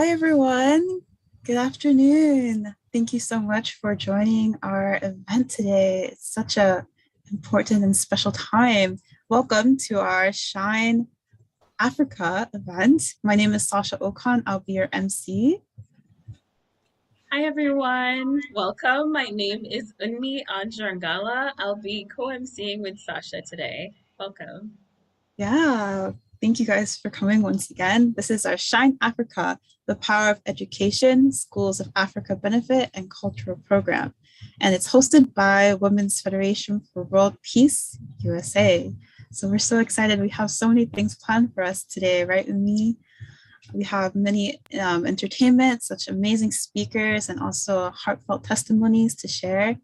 Hi, everyone. Good afternoon. Thank you so much for joining our event today. It's such a important and special time. Welcome to our Shine Africa event. My name is Sasha Okan. I'll be your MC. Hi everyone, welcome. My name is Unmi Anjarngala. I'll be co-emceeing with Sasha today. Welcome. Yeah, thank you guys for coming once again. This is our Shine Africa, the Power of Education, Schools of Africa Benefit and Cultural Program. And it's hosted by Women's Federation for World Peace, USA. So we're so excited. We have so many things planned for us today, right, Umi? We have many entertainment, such amazing speakers, and also heartfelt testimonies to share.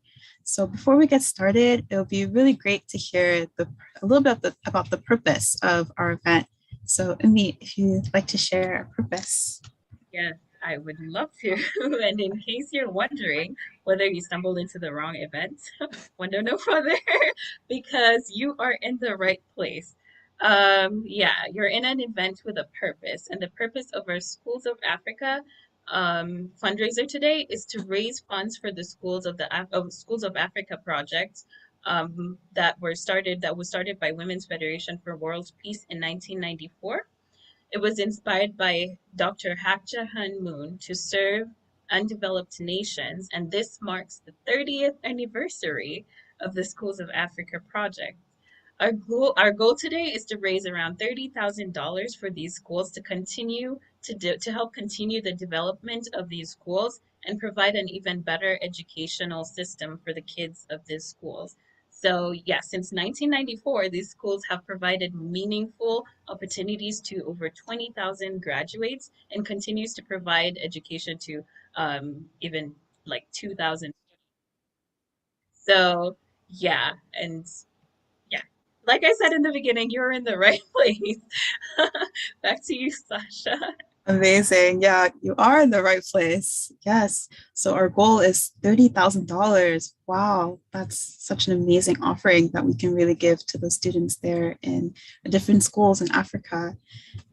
So before we get started, it'll be really great to hear a little bit about the purpose of our event. So Umi, if you'd like to share our purpose. Yes, I would love to. And in case you're wondering whether you stumbled into the wrong event, wonder no further because you are in the right place. Yeah, you're in an event with a purpose, and the purpose of our Schools of Africa fundraiser today is to raise funds for the Schools of Africa project that was started by Women's Federation for World Peace in 1994. It was inspired by Dr. Hak Ja Han Moon to serve undeveloped nations, and this marks the 30th anniversary of the Schools of Africa project. Our goal today is to raise around $30,000 for these schools to to help continue the development of these schools and provide an even better educational system for the kids of these schools. So, yeah, since 1994, these schools have provided meaningful opportunities to over 20,000 graduates and continues to provide education to even like 2,000. So, yeah, and yeah. Like I said in the beginning, you're in the right place. Back to you, Sasha. Amazing. Yeah, you are in the right place. Yes. So our goal is $30,000. Wow, that's such an amazing offering that we can really give to the students there in the different schools in Africa.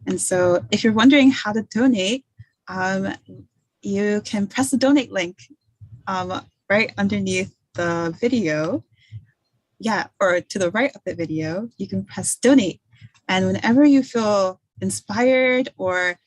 And so if you're wondering how to donate, um, you can press the donate link right underneath the video. Yeah, or to the right of the video, you can press donate. And whenever you feel inspired or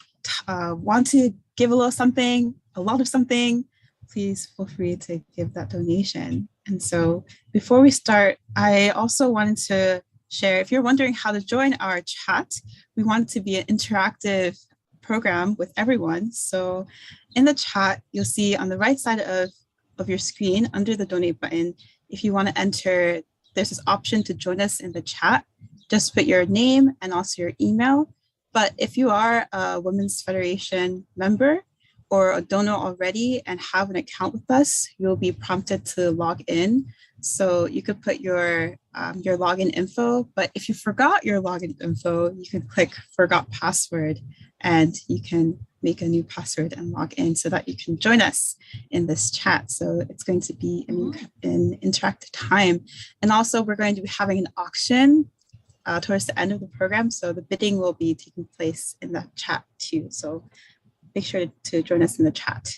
want to give a little something, a lot of something, please feel free to give that donation. And so before we start, I also wanted to share, if you're wondering how to join our chat, we want it to be an interactive program with everyone. So in the chat, you'll see on the right side of your screen under the donate button, if you want to enter, there's this option to join us in the chat. Just put your name and also your email. But if you are a Women's Federation member or a donor already and have an account with us, you'll be prompted to log in. So you could put your login info, but if you forgot your login info, you can click forgot password and you can make a new password and log in so that you can join us in this chat. So it's going to be an interactive time. And also we're going to be having an auction towards the end of the program. So the bidding will be taking place in that chat too. So make sure to join us in the chat.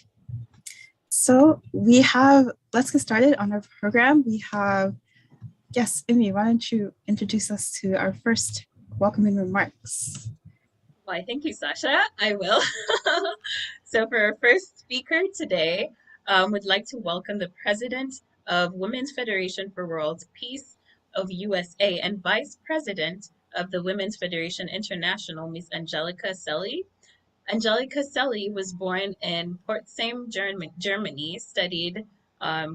So let's get started on our program. We have, yes, Imi, why don't you introduce us to our first welcoming remarks? Why, thank you, Sasha. I will. So, for our first speaker today, would like to welcome the president of Women's Federation for World Peace of USA and vice president of the Women's Federation International, Miss Angelica Selly. Angelica Selly was born in Potsdam, Germany, studied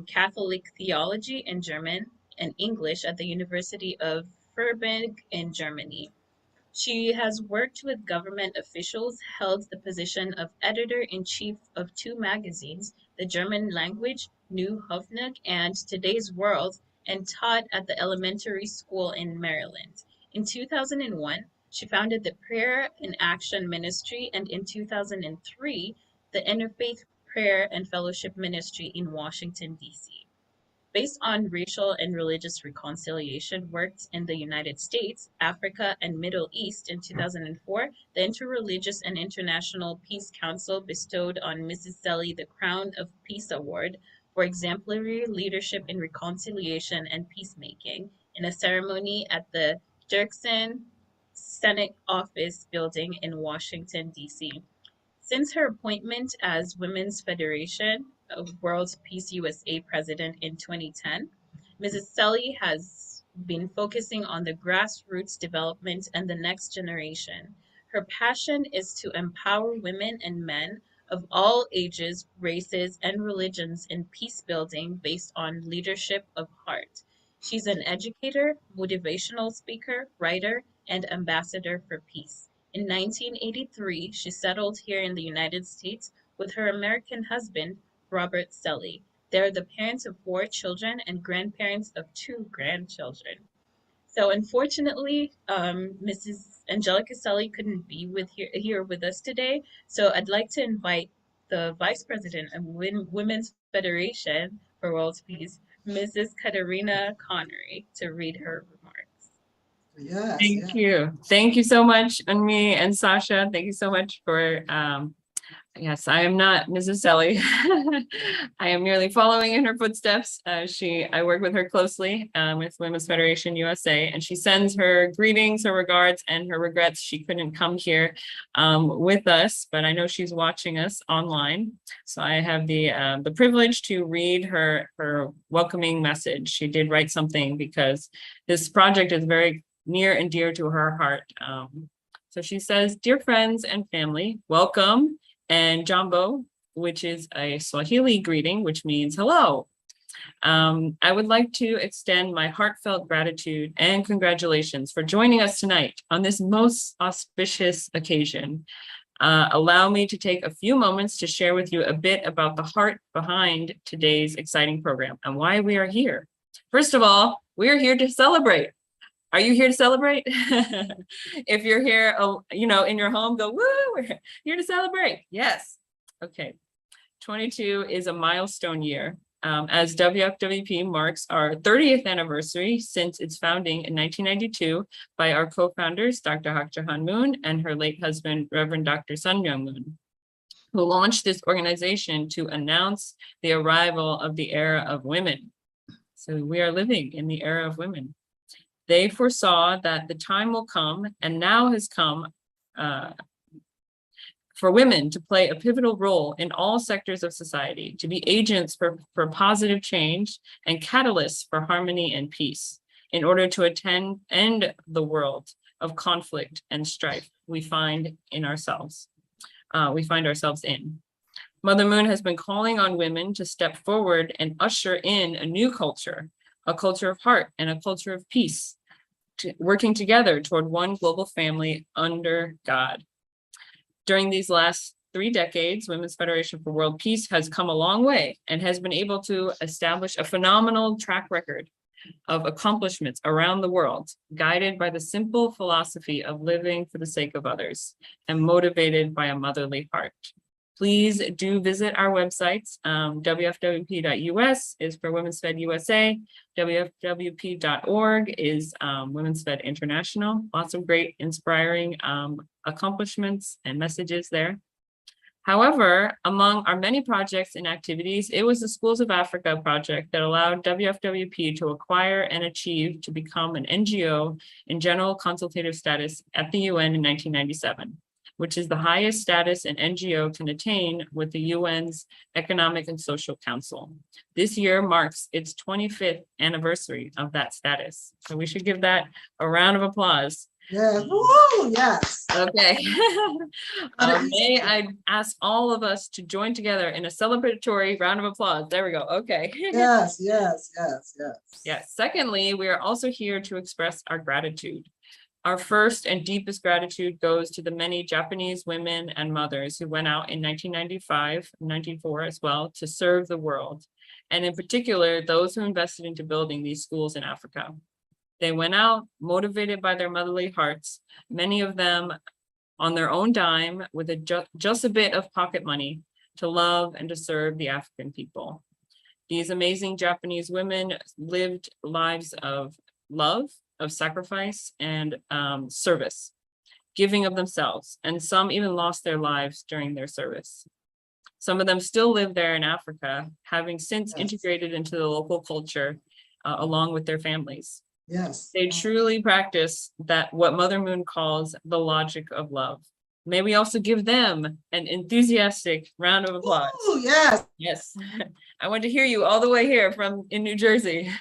Catholic theology and German and English at the University of Freiburg in Germany. She has worked with government officials, held the position of editor-in-chief of two magazines, the German language New Hoffnung and Today's World, and taught at the elementary school in Maryland. In 2001, she founded the Prayer in Action Ministry, and in 2003, the Interfaith Prayer and Fellowship Ministry in Washington, D.C. based on racial and religious reconciliation worked in the United States, Africa, and Middle East in 2004, the Interreligious and International Peace Council bestowed on Mrs. Selly the Crown of Peace Award for exemplary leadership in reconciliation and peacemaking in a ceremony at the Dirksen Senate Office building in Washington, D.C. Since her appointment as Women's Federation of World Peace USA president in 2010, Mrs. Selly has been focusing on the grassroots development and the next generation. Her passion is to empower women and men of all ages, races, and religions in peace building based on leadership of heart. She's an educator, motivational speaker, writer, and ambassador for peace. In 1983, she settled here in the United States with her American husband, Robert Selly. They're the parents of 4 children and grandparents of 2 grandchildren. So unfortunately, Mrs. Angelica Selly couldn't be here with us today. So I'd like to invite the Vice President of Women's Federation for World Peace, Mrs. Katarina Connery, to read her remarks. Yes. Thank you. Thank you so much, Unmi and Sasha. Thank you so much for, yes, I am not Mrs. Selly. I am merely following in her footsteps. I work with her closely with Women's Federation USA, and she sends her greetings, her regards, and her regrets she couldn't come here with us, but I know she's watching us online. So I have the privilege to read her welcoming message. She did write something because this project is very near and dear to her heart. So she says, "Dear friends and family, welcome, and Jambo," which is a Swahili greeting, which means hello. I would like to extend my heartfelt gratitude and congratulations for joining us tonight on this most auspicious occasion. Allow me to take a few moments to share with you a bit about the heart behind today's exciting program and why we are here. First of all, we are here to celebrate. Are you here to celebrate? If you're here, in your home, go, woo, we're here to celebrate. Yes. Okay. 22 is a milestone year, as WFWP marks our 30th anniversary since its founding in 1992 by our co-founders, Dr. Hak Ja Han Moon and her late husband, Reverend Dr. Sun Myung Moon, who launched this organization to announce the arrival of the era of women. So we are living in the era of women. They foresaw that the time will come, and now has come, for women to play a pivotal role in all sectors of society, to be agents for positive change and catalysts for harmony and peace in order to end the world of conflict and strife we find ourselves in. Mother Moon has been calling on women to step forward and usher in a new culture, a culture of heart and a culture of peace, working together toward one global family under God. During these last 3 decades, Women's Federation for World Peace has come a long way and has been able to establish a phenomenal track record of accomplishments around the world, guided by the simple philosophy of living for the sake of others and motivated by a motherly heart. Please do visit our websites. WFWP.us is for Women's Fed USA. WFWP.org is Women's Fed International. Lots of great, inspiring accomplishments and messages there. However, among our many projects and activities, it was the Schools of Africa project that allowed WFWP to acquire and achieve to become an NGO in general consultative status at the UN in 1997. Which is the highest status an NGO can attain with the UN's Economic and Social Council. This year marks its 25th anniversary of that status. So we should give that a round of applause. Yes. Woo, yes. Okay. May I ask all of us to join together in a celebratory round of applause. There we go. Okay. Yes. Yes. Secondly, we are also here to express our gratitude. Our first and deepest gratitude goes to the many Japanese women and mothers who went out in 1995, 1994 as well, to serve the world. And in particular, those who invested into building these schools in Africa. They went out motivated by their motherly hearts, many of them on their own dime with just a bit of pocket money to love and to serve the African people. These amazing Japanese women lived lives of love, of sacrifice, and service, giving of themselves, and some even lost their lives during their service. Some of them still live there in Africa, having since Yes. integrated into the local culture along with their families. Yes. They truly practice that what Mother Moon calls the logic of love. May we also give them an enthusiastic round of applause. Ooh, yes. Yes, I want to hear you all the way here from in New Jersey,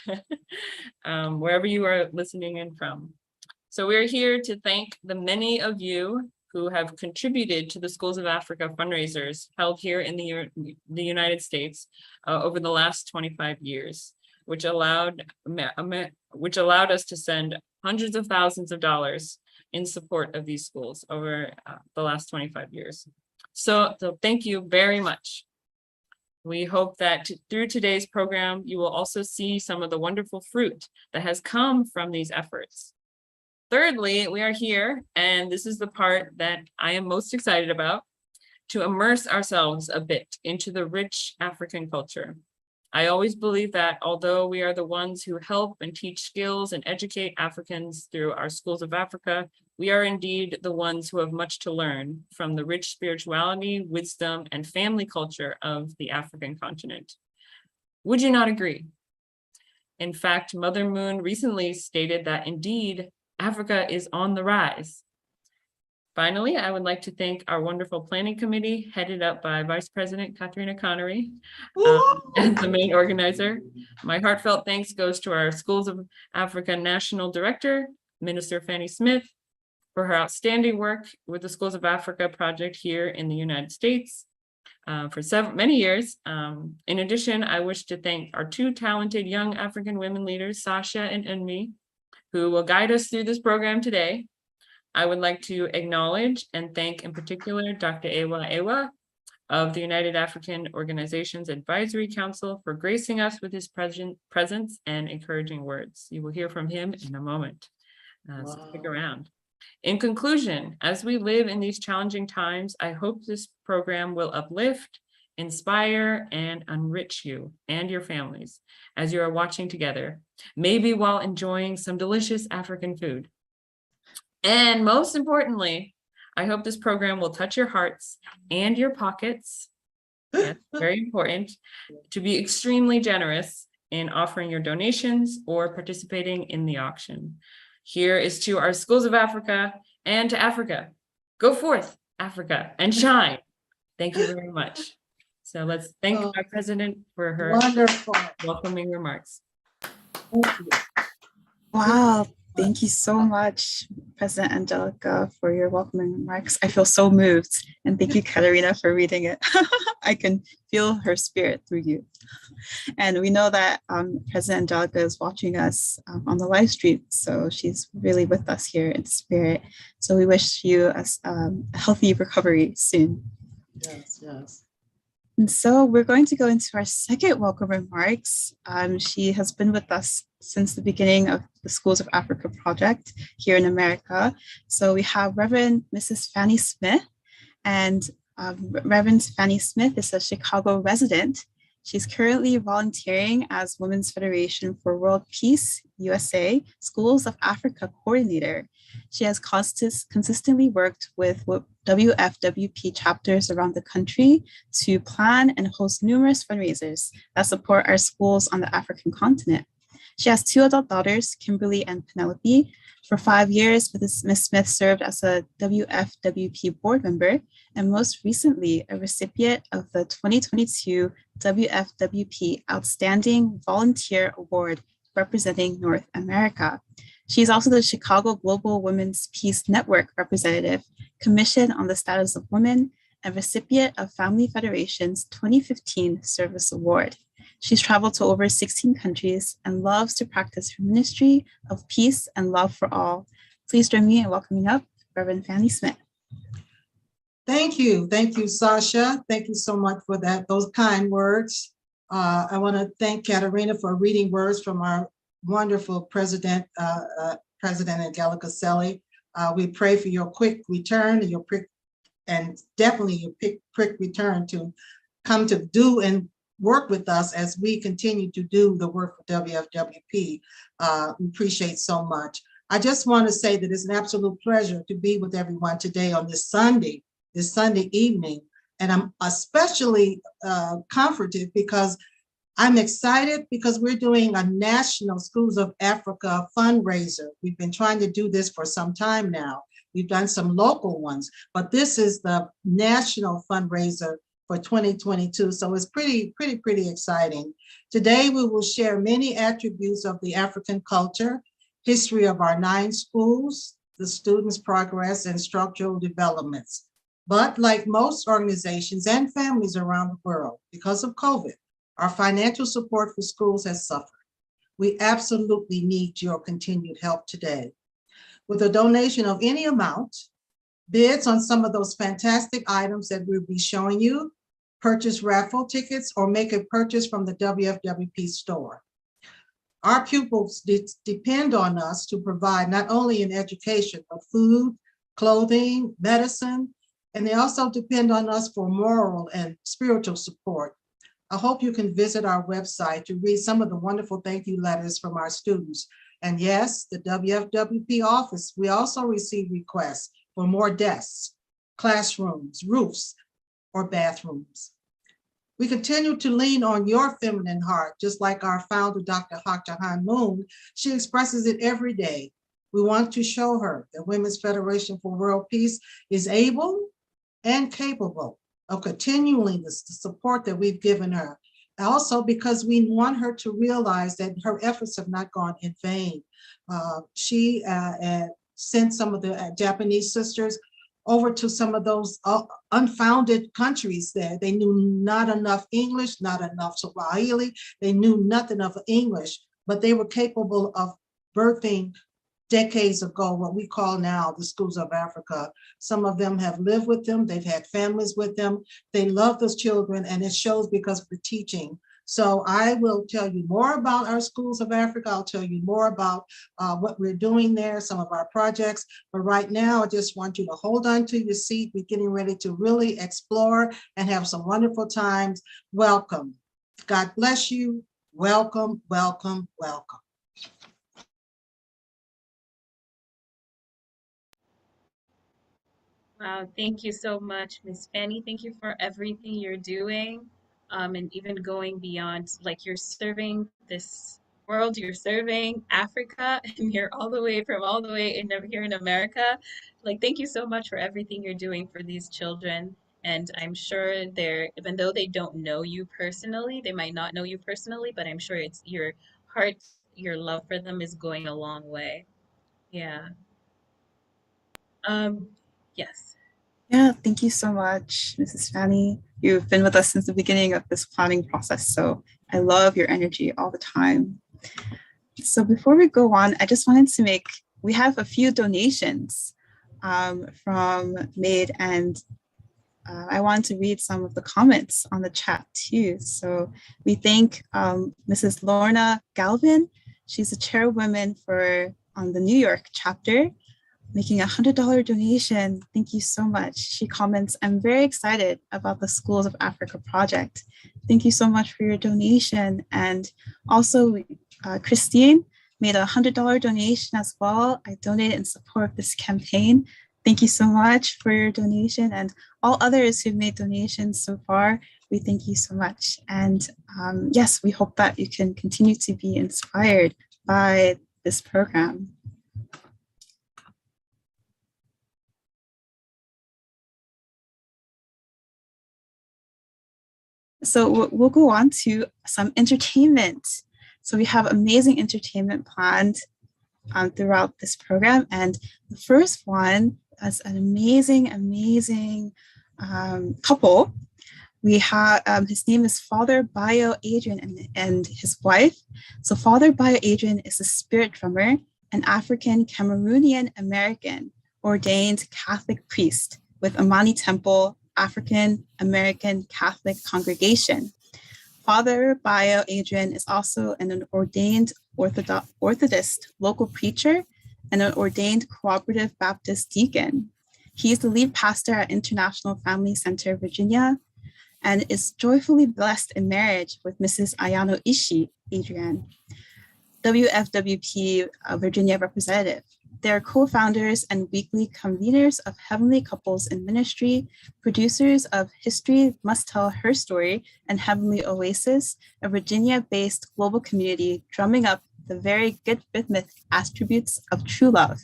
wherever you are listening in from. So we're here to thank the many of you who have contributed to the Schools of Africa fundraisers held here in the United States over the last 25 years, which allowed us to send hundreds of thousands of dollars in support of these schools over the last 25 years. So thank you very much. We hope that through today's program, you will also see some of the wonderful fruit that has come from these efforts. Thirdly, we are here, and this is the part that I am most excited about, to immerse ourselves a bit into the rich African culture. I always believe that although we are the ones who help and teach skills and educate Africans through our Schools of Africa, we are indeed the ones who have much to learn from the rich spirituality, wisdom, and family culture of the African continent. Would you not agree? In fact, Mother Moon recently stated that indeed, Africa is on the rise. Finally, I would like to thank our wonderful planning committee headed up by Vice President Katharina Connery as the main organizer. My heartfelt thanks goes to our Schools of Africa National Director, Minister Fanny Smith, for her outstanding work with the Schools of Africa project here in the United States for many years. In addition, I wish to thank our two talented young African women leaders, Sasha and Unmi, who will guide us through this program today. I would like to acknowledge and thank in particular Dr. Ewa Ewa of the United African Organizations Advisory Council for gracing us with his presence and encouraging words. You will hear from him in a moment. So stick around. In conclusion, as we live in these challenging times, I hope this program will uplift, inspire, and enrich you and your families as you are watching together, maybe while enjoying some delicious African food. And most importantly, I hope this program will touch your hearts and your pockets. Yes, very important to be extremely generous in offering your donations or participating in the auction. Here is to our Schools of Africa and to Africa. Go forth, Africa, and shine. Thank you very much. So let's thank our president for her Wonderful. welcoming remarks. Wow. Thank you so much, President Angelica, for your welcoming remarks. I feel so moved. And thank you, Katarina, for reading it. I can feel her spirit through you. And we know that President Angelica is watching us on the live stream. So she's really with us here in spirit. So we wish you a healthy recovery soon. Yes, yes. And so we're going to go into our second welcome remarks. She has been with us since the beginning of the Schools of Africa project here in America. So we have Reverend Mrs. Fanny Smith, and Reverend Fanny Smith is a Chicago resident. She's currently volunteering as Women's Federation for World Peace, USA, Schools of Africa coordinator. She has consistently worked with WFWP chapters around the country to plan and host numerous fundraisers that support our schools on the African continent. She has two adult daughters, Kimberly and Penelope. For 5 years, Ms. Smith served as a WFWP board member and most recently a recipient of the 2022 WFWP Outstanding Volunteer Award representing North America. She's also the Chicago Global Women's Peace Network representative, Commission on the Status of Women, and recipient of Family Federation's 2015 Service Award. She's traveled to over 16 countries and loves to practice her ministry of peace and love for all. Please join me in welcoming up Reverend Fanny Smith. Thank you. Thank you, Sasha. Thank you so much for those kind words. I want to thank Katarina for reading words from our wonderful President Angelica Selly. We pray for your quick return and definitely your quick return to come to do and work with us as we continue to do the work for WFWP. We appreciate so much. I just want to say that it's an absolute pleasure to be with everyone today on this Sunday evening. And I'm especially comforted because I'm excited because we're doing a National Schools of Africa fundraiser. We've been trying to do this for some time now. We've done some local ones, but this is the national fundraiser for 2022. So it's pretty exciting. Today, we will share many attributes of the African culture, history of our 9 schools, the students' progress and structural developments. But like most organizations and families around the world, because of COVID, our financial support for schools has suffered. We absolutely need your continued help today. With a donation of any amount, bids on some of those fantastic items that we'll be showing you, purchase raffle tickets, or make a purchase from the WFWP store. Our pupils depend on us to provide not only in education, but food, clothing, medicine, and they also depend on us for moral and spiritual support. I hope you can visit our website to read some of the wonderful thank you letters from our students. And yes, the WFWP office, we also receive requests for more desks, classrooms, roofs, or bathrooms. We continue to lean on your feminine heart, just like our founder, Dr. Hak Ja Han Moon. She expresses it every day. We want to show her that Women's Federation for World Peace is able and capable of continuing the support that we've given her. Also because we want her to realize that her efforts have not gone in vain. She sent some of the Japanese sisters over to some of those unfounded countries there. They knew not enough English, not enough Swahili. They knew nothing of English, but they were capable of birthing decades ago, what we call now the Schools of Africa. Some of them have lived with them. They've had families with them. They love those children, and it shows because we're teaching. So I will tell you more about our Schools of Africa. I'll tell you more about what we're doing there, some of our projects. But right now, I just want you to hold on to your seat. We're getting ready to really explore and have some wonderful times. Welcome. God bless you. Welcome, welcome, welcome. Wow, thank you so much, Miss Fanny. Thank you for everything you're doing, and even going beyond. Like you're serving this world, you're serving Africa, and you're all the way here in America. Like, thank you so much for everything you're doing for these children. And I'm sure even though they don't know you personally, they might not know you personally, but I'm sure it's your heart, your love for them is going a long way. Yeah. Um, yes. Yeah, thank you so much, Mrs. Fanny. You've been with us since the beginning of this planning process, so I love your energy all the time. So before we go on, I just wanted to we have a few donations from Made, and I want to read some of the comments on the chat too. So we thank Mrs. Lorna Galvin. She's the chairwoman on the New York chapter, making $100 donation. Thank you so much. She comments, I'm very excited about the Schools of Africa project. Thank you so much for your donation. And also Christine made a $100 donation as well. I donated in support of this campaign. Thank you so much for your donation, and all others who've made donations so far. We thank you so much. And yes, we hope that you can continue to be inspired by this program. So we'll go on to some entertainment. So we have amazing entertainment planned throughout this program. And the first one is an amazing couple. We have, his name is Father Bayo Adrian and his wife. So Father Bayo Adrian is a spirit drummer, an African Cameroonian American ordained Catholic priest with Amani Temple African American Catholic congregation. Father Bayo Adrian is also an ordained Orthodox local preacher and an ordained cooperative Baptist deacon. He is the lead pastor at International Family Center, Virginia, and is joyfully blessed in marriage with Mrs. Ayano Ishii, Adrienne, WFWP Virginia representative. They are co-founders and weekly conveners of Heavenly Couples in Ministry, producers of History Must Tell Her Story and Heavenly Oasis, a Virginia-based global community drumming up the very good rhythmic attributes of true love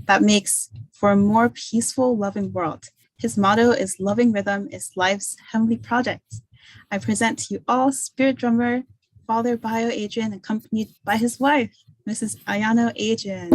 that makes for a more peaceful, loving world. His motto is "Loving Rhythm is Life's Heavenly Project." I present to you all spirit drummer, Father Bio Adrian, accompanied by his wife, Mrs. Ayano Adrian.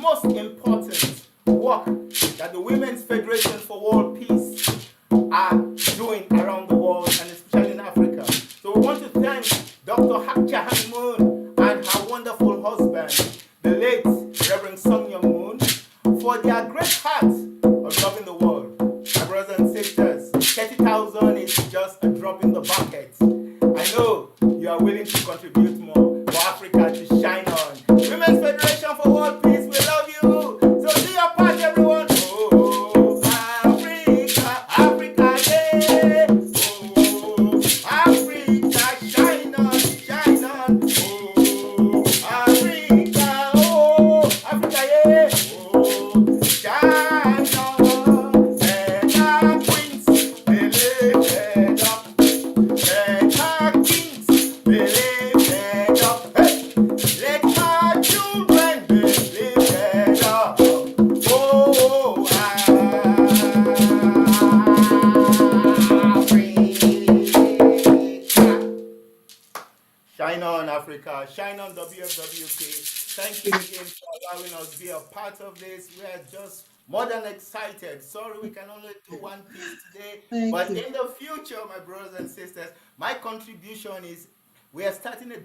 Most important work that the Women's Federation for money is just a drop in the bucket. I know you are willing to contribute more for Africa to shine on. Women's Federation for World Peace, we love you. So do your part, everyone. Oh, Africa, Africa, yeah. Oh, Africa, shine on, shine on. Oh, Africa, yeah. Oh, shine on. And our queens, they lifted up. And our kings, they lifted up. Hey, let our children be lifted up. Oh, Africa. Shine on, Africa. Shine on, WFWK. Thank you again for allowing us to be a part of this. We are just more than excited. Sorry we can only do one piece today. Thank But you. in the future, my brothers and sisters, my contribution is we are starting a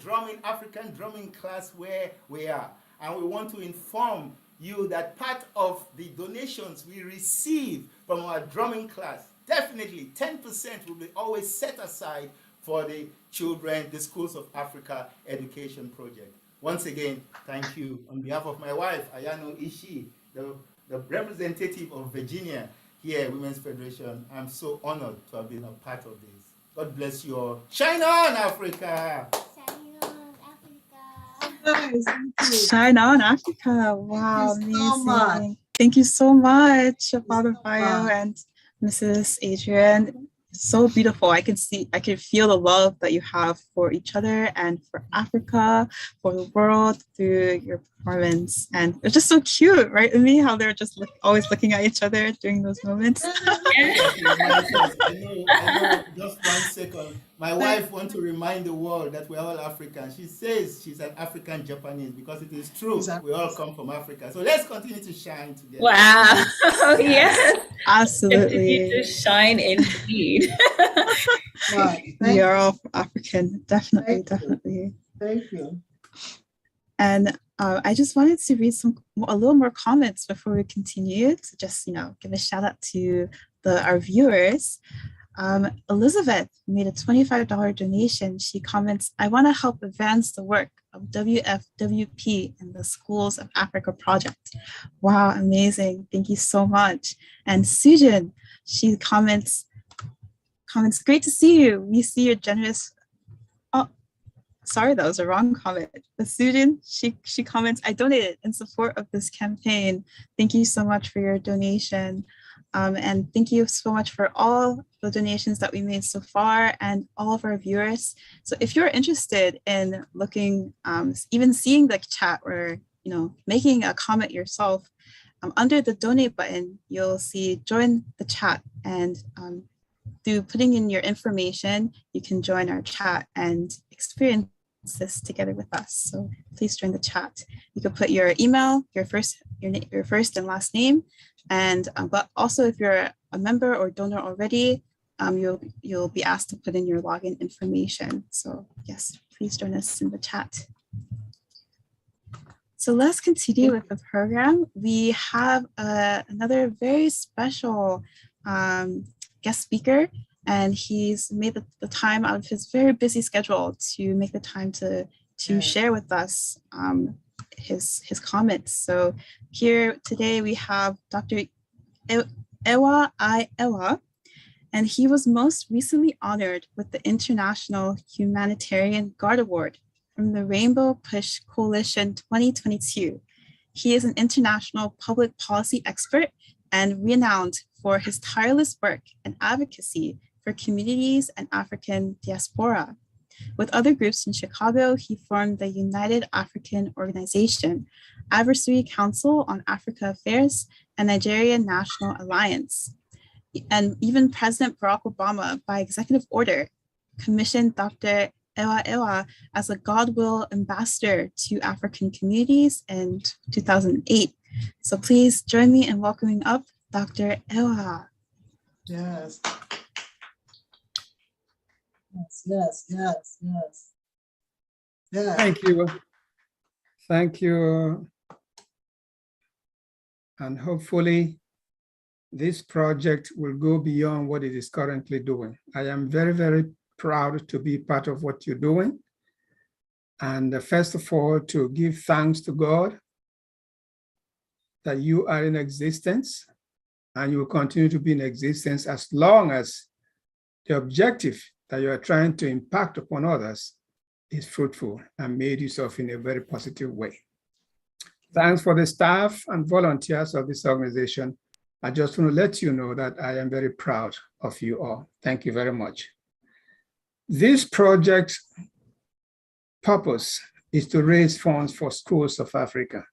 African drumming class where we are. And we want to inform you that part of the donations we receive from our drumming class, definitely 10% will be always set aside for the children, the Schools of Africa Education Project. Once again, thank you. On behalf of my wife, Ayano Ishii, the representative of Virginia here at Women's Federation, I'm so honored to have been a part of this. God bless you all. Shine on, Africa! Shine on, Africa. Nice, thank you. Shine on, Africa. Wow, Thank you so much. amazing. Thank you so much, Father so Bayo much. and Mrs. Adrian. So beautiful. I can feel the love that you have for each other and for Africa, for the world through your performance. And it's just so cute, right? And me, how they're just always looking at each other during those moments. I know, just 1 second. My wife wants to remind the world that we're all African. She says she's an African Japanese because it is true. Exactly. We all come from Africa. So let's continue to shine together. Wow. Yes. Continue Absolutely. to shine indeed. Right. We Thank are you. all African. Definitely, Thank you. definitely. Thank you. And I just wanted to read a little more comments before we continue to just, give a shout out to our viewers. Elizabeth made a $25 donation. She comments, I want to help advance the work of WFWP and the Schools of Africa project. Wow, amazing. Thank you so much. And Sujin, she comments, great to see you. We see your generous, sorry, that was a wrong comment. The Sujin, she comments, I donated in support of this campaign. Thank you so much for your donation. And thank you so much for all the donations that we made so far and all of our viewers. So if you're interested in looking, even seeing the chat or, making a comment yourself, under the donate button, you'll see join the chat, and through putting in your information, you can join our chat and experience this together with us. So please join the chat. You can put your email, your first and last name, and but also if you're a member or donor already, you'll be asked to put in your login information. So yes, please join us in the chat. So let's continue with the program. We have another very special guest speaker, and he's made the time out of his very busy schedule to make the time to share with us his comments. So here today we have Dr. Ewa Ewa, and he was most recently honored with the International Humanitarian Guard Award from the Rainbow Push Coalition 2022. He is an international public policy expert and renowned for his tireless work and advocacy for communities and African diaspora. With other groups in Chicago, he formed the United African Organization, Advisory Council on Africa Affairs, and Nigerian National Alliance. And even President Barack Obama, by executive order, commissioned Dr. Ewa Ewa as a Godwill ambassador to African communities in 2008. So please join me in welcoming up Dr. Ewa. Yes. Yes. Yeah. Thank you. Thank you. And hopefully this project will go beyond what it is currently doing. I am very, very proud to be part of what you're doing. And first of all, to give thanks to God that you are in existence and you will continue to be in existence as long as the objective that you are trying to impact upon others is fruitful and made use of in a very positive way. Thanks for the staff and volunteers of this organization. I just want to let you know that I am very proud of you all. Thank you very much. This project's purpose is to raise funds for schools of Africa.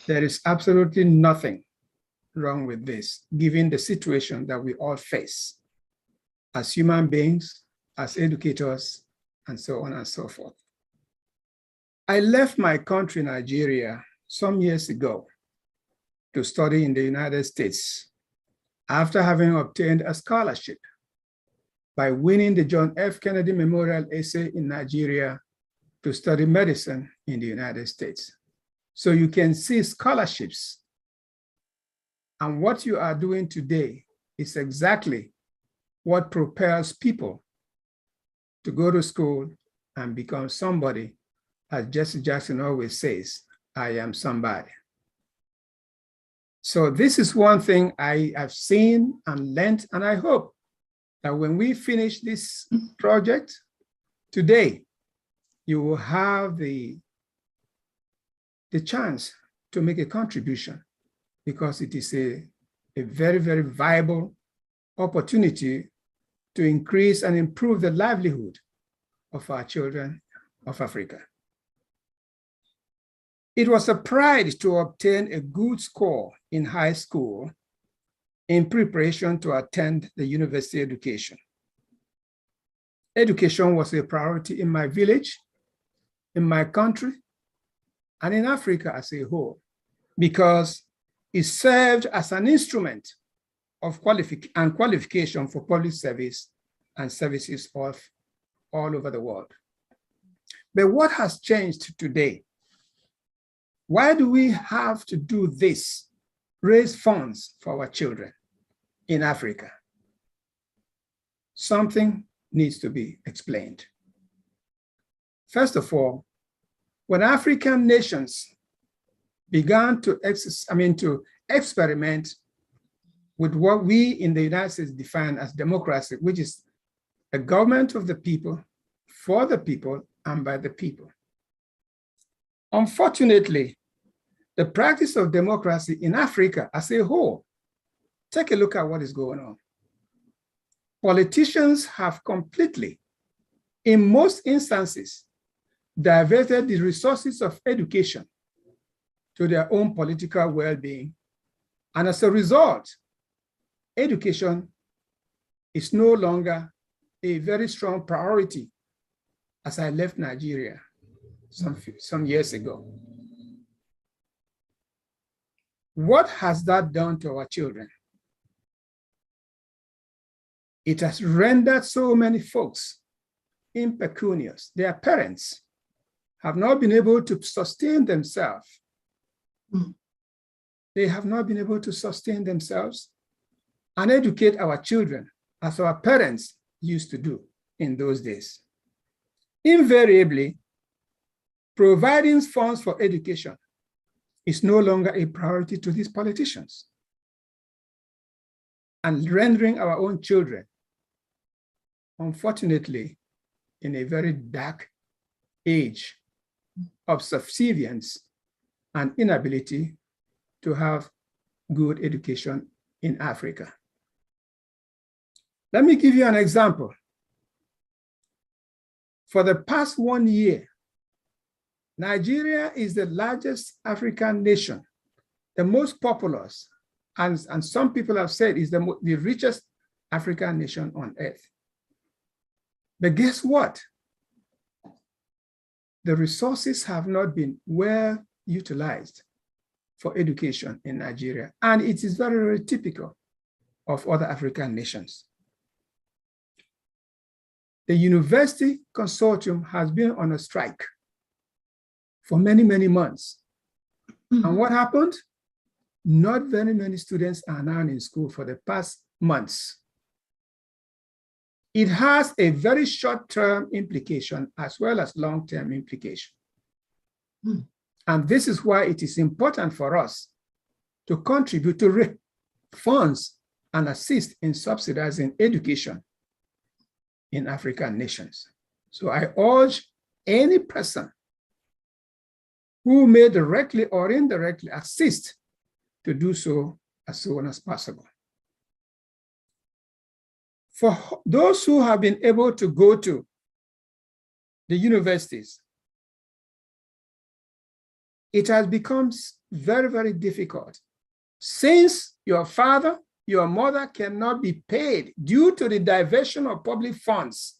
There is absolutely nothing wrong with this, given the situation that we all face as human beings, as educators, and so on and so forth. I left my country, Nigeria, some years ago to study in the United States after having obtained a scholarship by winning the John F. Kennedy Memorial Essay in Nigeria to study medicine in the United States. So you can see scholarships. And what you are doing today is exactly what propels people to go to school and become somebody. As Jesse Jackson always says, I am somebody. So this is one thing I have seen and learned, and I hope that when we finish this project today, you will have the chance to make a contribution, because it is a very, very viable opportunity to increase and improve the livelihood of our children of Africa. It was a pride to obtain a good score in high school in preparation to attend the university education. Education was a priority in my village, in my country, and in Africa as a whole, because it served as an instrument of qualification for public service and services all over the world. But what has changed today? Why do we have to do this, raise funds for our children in Africa? Something needs to be explained. First of all, when African nations began to experiment with what we in the United States define as democracy, which is a government of the people, for the people, and by the people. Unfortunately, the practice of democracy in Africa as a whole, take a look at what is going on. Politicians have completely, in most instances, diverted the resources of education to their own political well-being. And as a result, education is no longer a very strong priority as I left Nigeria some years ago. What has that done to our children? It has rendered so many folks impecunious. Their parents have not been able to sustain themselves. They have not been able to sustain themselves and educate our children as our parents used to do in those days. Invariably, providing funds for education is no longer a priority to these politicians, and rendering our own children, unfortunately, in a very dark age of subservience and inability to have good education in Africa. Let me give you an example. For the past 1 year, Nigeria is the largest African nation, the most populous, and some people have said is the richest African nation on earth. But guess what? The resources have not been well utilized for education in Nigeria, and it is very, very typical of other African nations. The university consortium has been on a strike for many, many months. And what happened? not very many students are now in school for the past months. It has a very short-term implication as well as long-term implication. And this is why it is important for us to contribute to funds and assist in subsidizing education in African nations. So I urge any person who may directly or indirectly assist to do so as soon as possible. For those who have been able to go to the universities, it has become very, very difficult. Since your father, your mother cannot be paid due to the diversion of public funds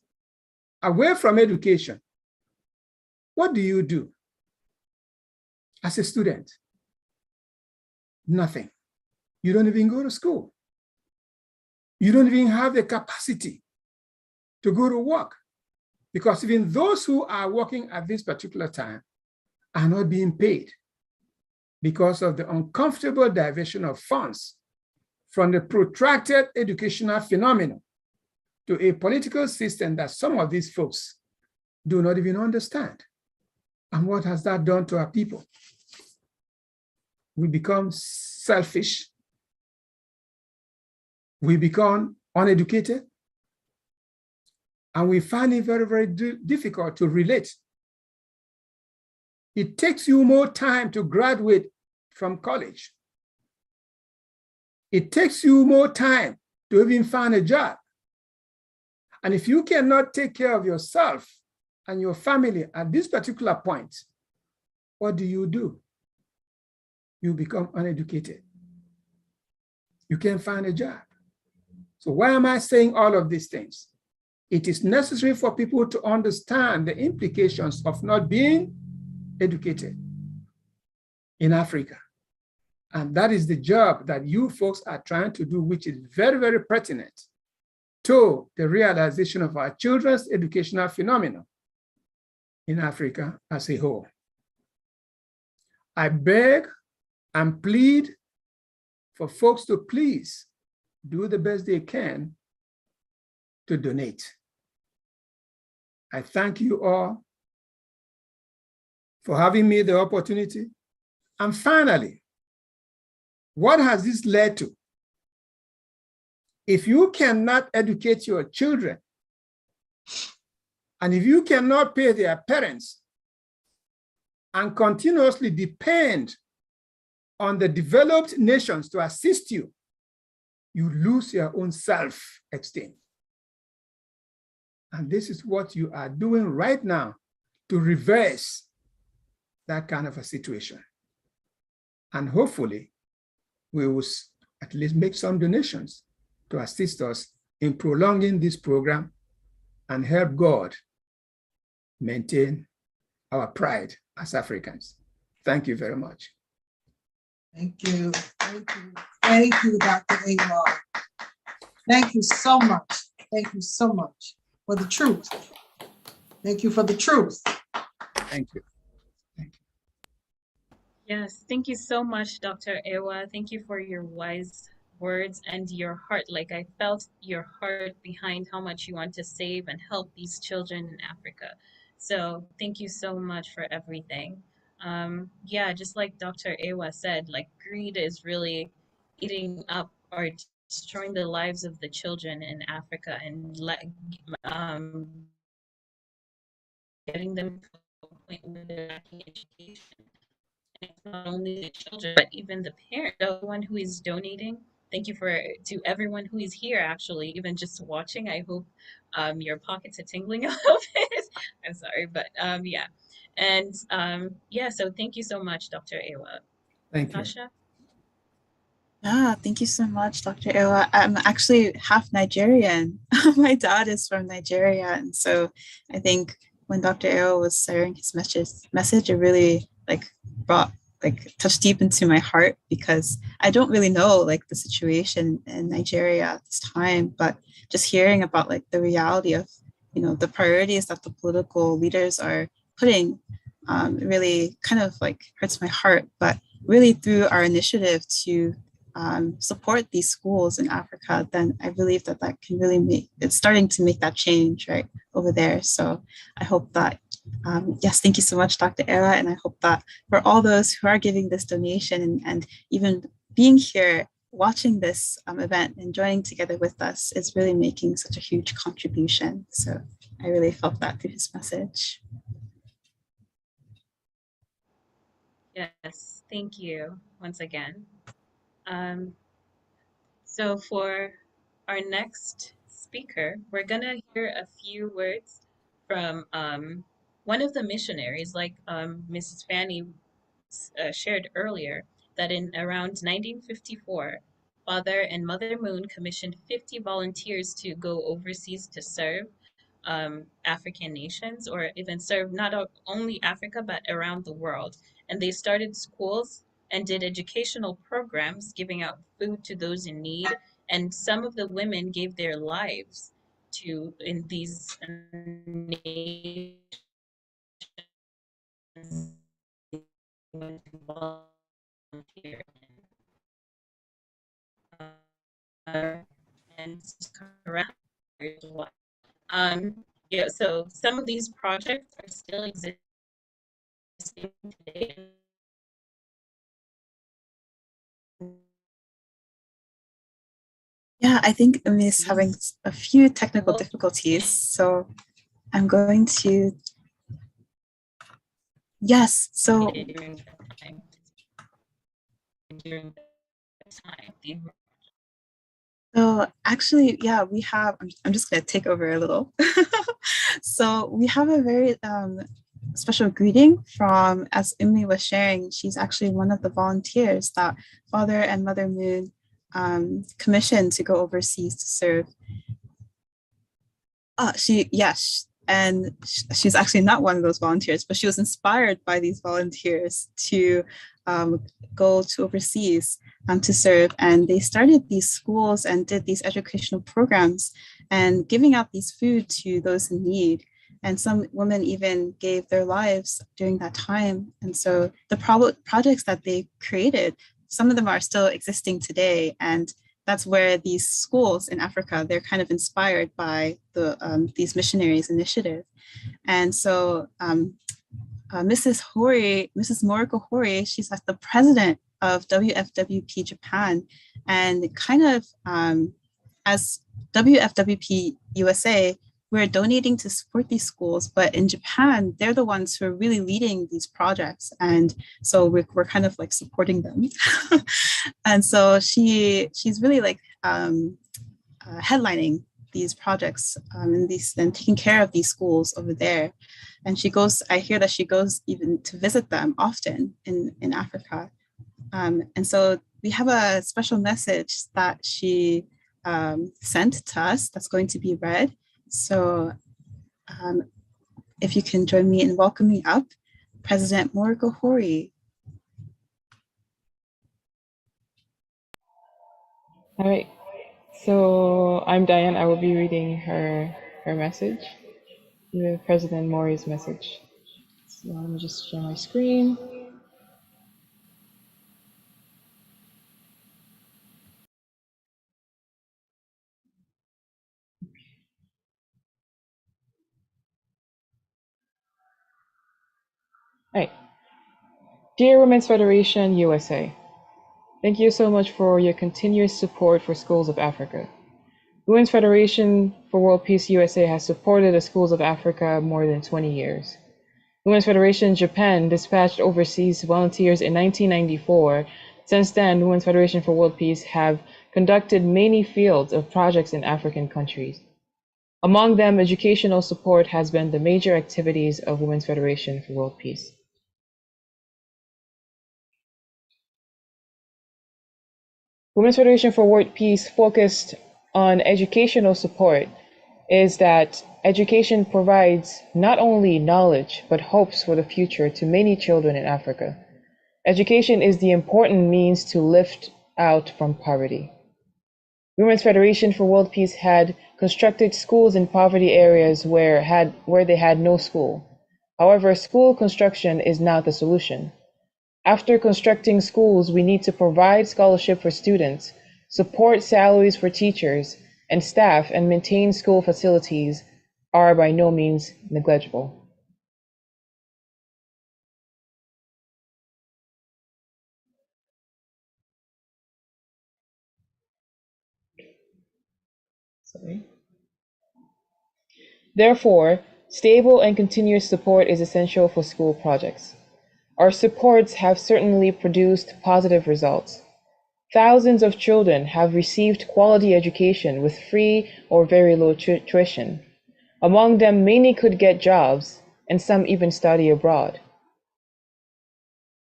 away from education, what do you do as a student? Nothing. You don't even go to school. You don't even have the capacity to go to work, because even those who are working at this particular time are not being paid because of the uncomfortable diversion of funds from the protracted educational phenomenon to a political system that some of these folks do not even understand. And what has that done to our people? We become selfish. We become uneducated. And we find it very, very difficult to relate. It takes you more time to graduate from college. It takes you more time to even find a job. And if you cannot take care of yourself and your family at this particular point, what do? You become uneducated. You can't find a job. So why am I saying all of these things? It is necessary for people to understand the implications of not being educated in Africa. And that is the job that you folks are trying to do, which is very, very pertinent to the realization of our children's educational phenomenon in Africa as a whole. I beg and plead for folks to please do the best they can to donate. I thank you all for having me the opportunity. And finally, what has this led to? If you cannot educate your children, and if you cannot pay their parents and continuously depend on the developed nations to assist you, you lose your own self-esteem. And this is what you are doing right now to reverse that kind of a situation. And hopefully, we will at least make some donations to assist us in prolonging this program and help God maintain our pride as Africans. Thank you very much. Thank you. Thank you. Thank you, Dr. Awa. Thank you so much. Thank you so much for the truth. Thank you for the truth. Thank you. Yes, thank you so much, Dr. Ewa. Thank you for your wise words and your heart. Like, I felt your heart behind how much you want to save and help these children in Africa. So thank you so much for everything. Yeah, just like Dr. Ewa said, like, greed is really eating up or destroying the lives of the children in Africa and getting them to a point where they're lacking education. And it's not only the children, but even the parent, the one who is donating. Thank you to everyone who is here, actually, even just watching. I hope your pockets are tingling a little bit. I'm sorry, but yeah. And yeah, so thank you so much, Dr. Ewa. Thank you. Sasha? Yeah, thank you so much, Dr. Ewa. I'm actually half Nigerian. My dad is from Nigeria. And so I think when Dr. Ewa was sharing his message, it really touched deep into my heart, because I don't really know like the situation in Nigeria at this time, but just hearing about like the reality of, the priorities that the political leaders are putting really kind of like hurts my heart. But really through our initiative to support these schools in Africa, then I believe that that can really make, it's starting to make that change right over there. So I hope that, yes, thank you so much, Dr. Era. And I hope that for all those who are giving this donation and even being here, watching this event and joining together with us is really making such a huge contribution. So I really felt that through his message. Yes, thank you once again. So for our next speaker, we're gonna hear a few words from one of the missionaries, like Mrs. Fanny shared earlier, that in around 1954, Father and Mother Moon commissioned 50 volunteers to go overseas to serve African nations, or even serve not only Africa, but around the world. And they started schools and did educational programs, giving out food to those in need. And some of the women gave their lives to in these nations volunteer and around as well. Yeah, so some of these projects are still existing today. Yeah, I think Umi is having a few technical difficulties. So I'm going to, yes, so During that time. During that time. So actually, yeah, we have, I'm just going to take over a little. So we have a very special greeting from, as Imri was sharing, she's actually one of the volunteers that Father and Mother Moon commissioned to go overseas to serve. Yes, and she's actually not one of those volunteers, but she was inspired by these volunteers to go to overseas to serve. And they started these schools and did these educational programs and giving out these food to those in need. And some women even gave their lives during that time. And so the projects that they created, some of them are still existing today. And that's where these schools in Africa, they're kind of inspired by these missionaries' initiative. And so Mrs. Moriko Hori, she's the president of WFWP Japan, and kind of as WFWP USA, we're donating to support these schools, but in Japan, they're the ones who are really leading these projects. And so we're kind of like supporting them. And so she's really like headlining these projects and taking care of these schools over there. And she goes, I hear that she goes even to visit them often in Africa. And so we have a special message that she sent to us that's going to be read. So if you can join me in welcoming up President Moriko Hori. All right. So I'm Diane. I will be reading her message, the President Mori's message. So let me just share my screen. All right. Dear Women's Federation USA, thank you so much for your continuous support for Schools of Africa. Women's Federation for World Peace USA has supported the Schools of Africa more than 20 years. Women's Federation Japan dispatched overseas volunteers in 1994. Since then, Women's Federation for World Peace have conducted many fields of projects in African countries. Among them, educational support has been the major activities of Women's Federation for World Peace. Women's Federation for World Peace focused on educational support is that education provides not only knowledge, but hopes for the future to many children in Africa. Education is the important means to lift out from poverty. Women's Federation for World Peace had constructed schools in poverty areas where they had no school. However, school construction is not the solution. After constructing schools, we need to provide scholarship for students, support salaries for teachers and staff, and maintain school facilities are by no means negligible. Therefore, stable and continuous support is essential for school projects. Our supports have certainly produced positive results. Thousands of children have received quality education with free or very low tuition. Among them, many could get jobs, and some even study abroad.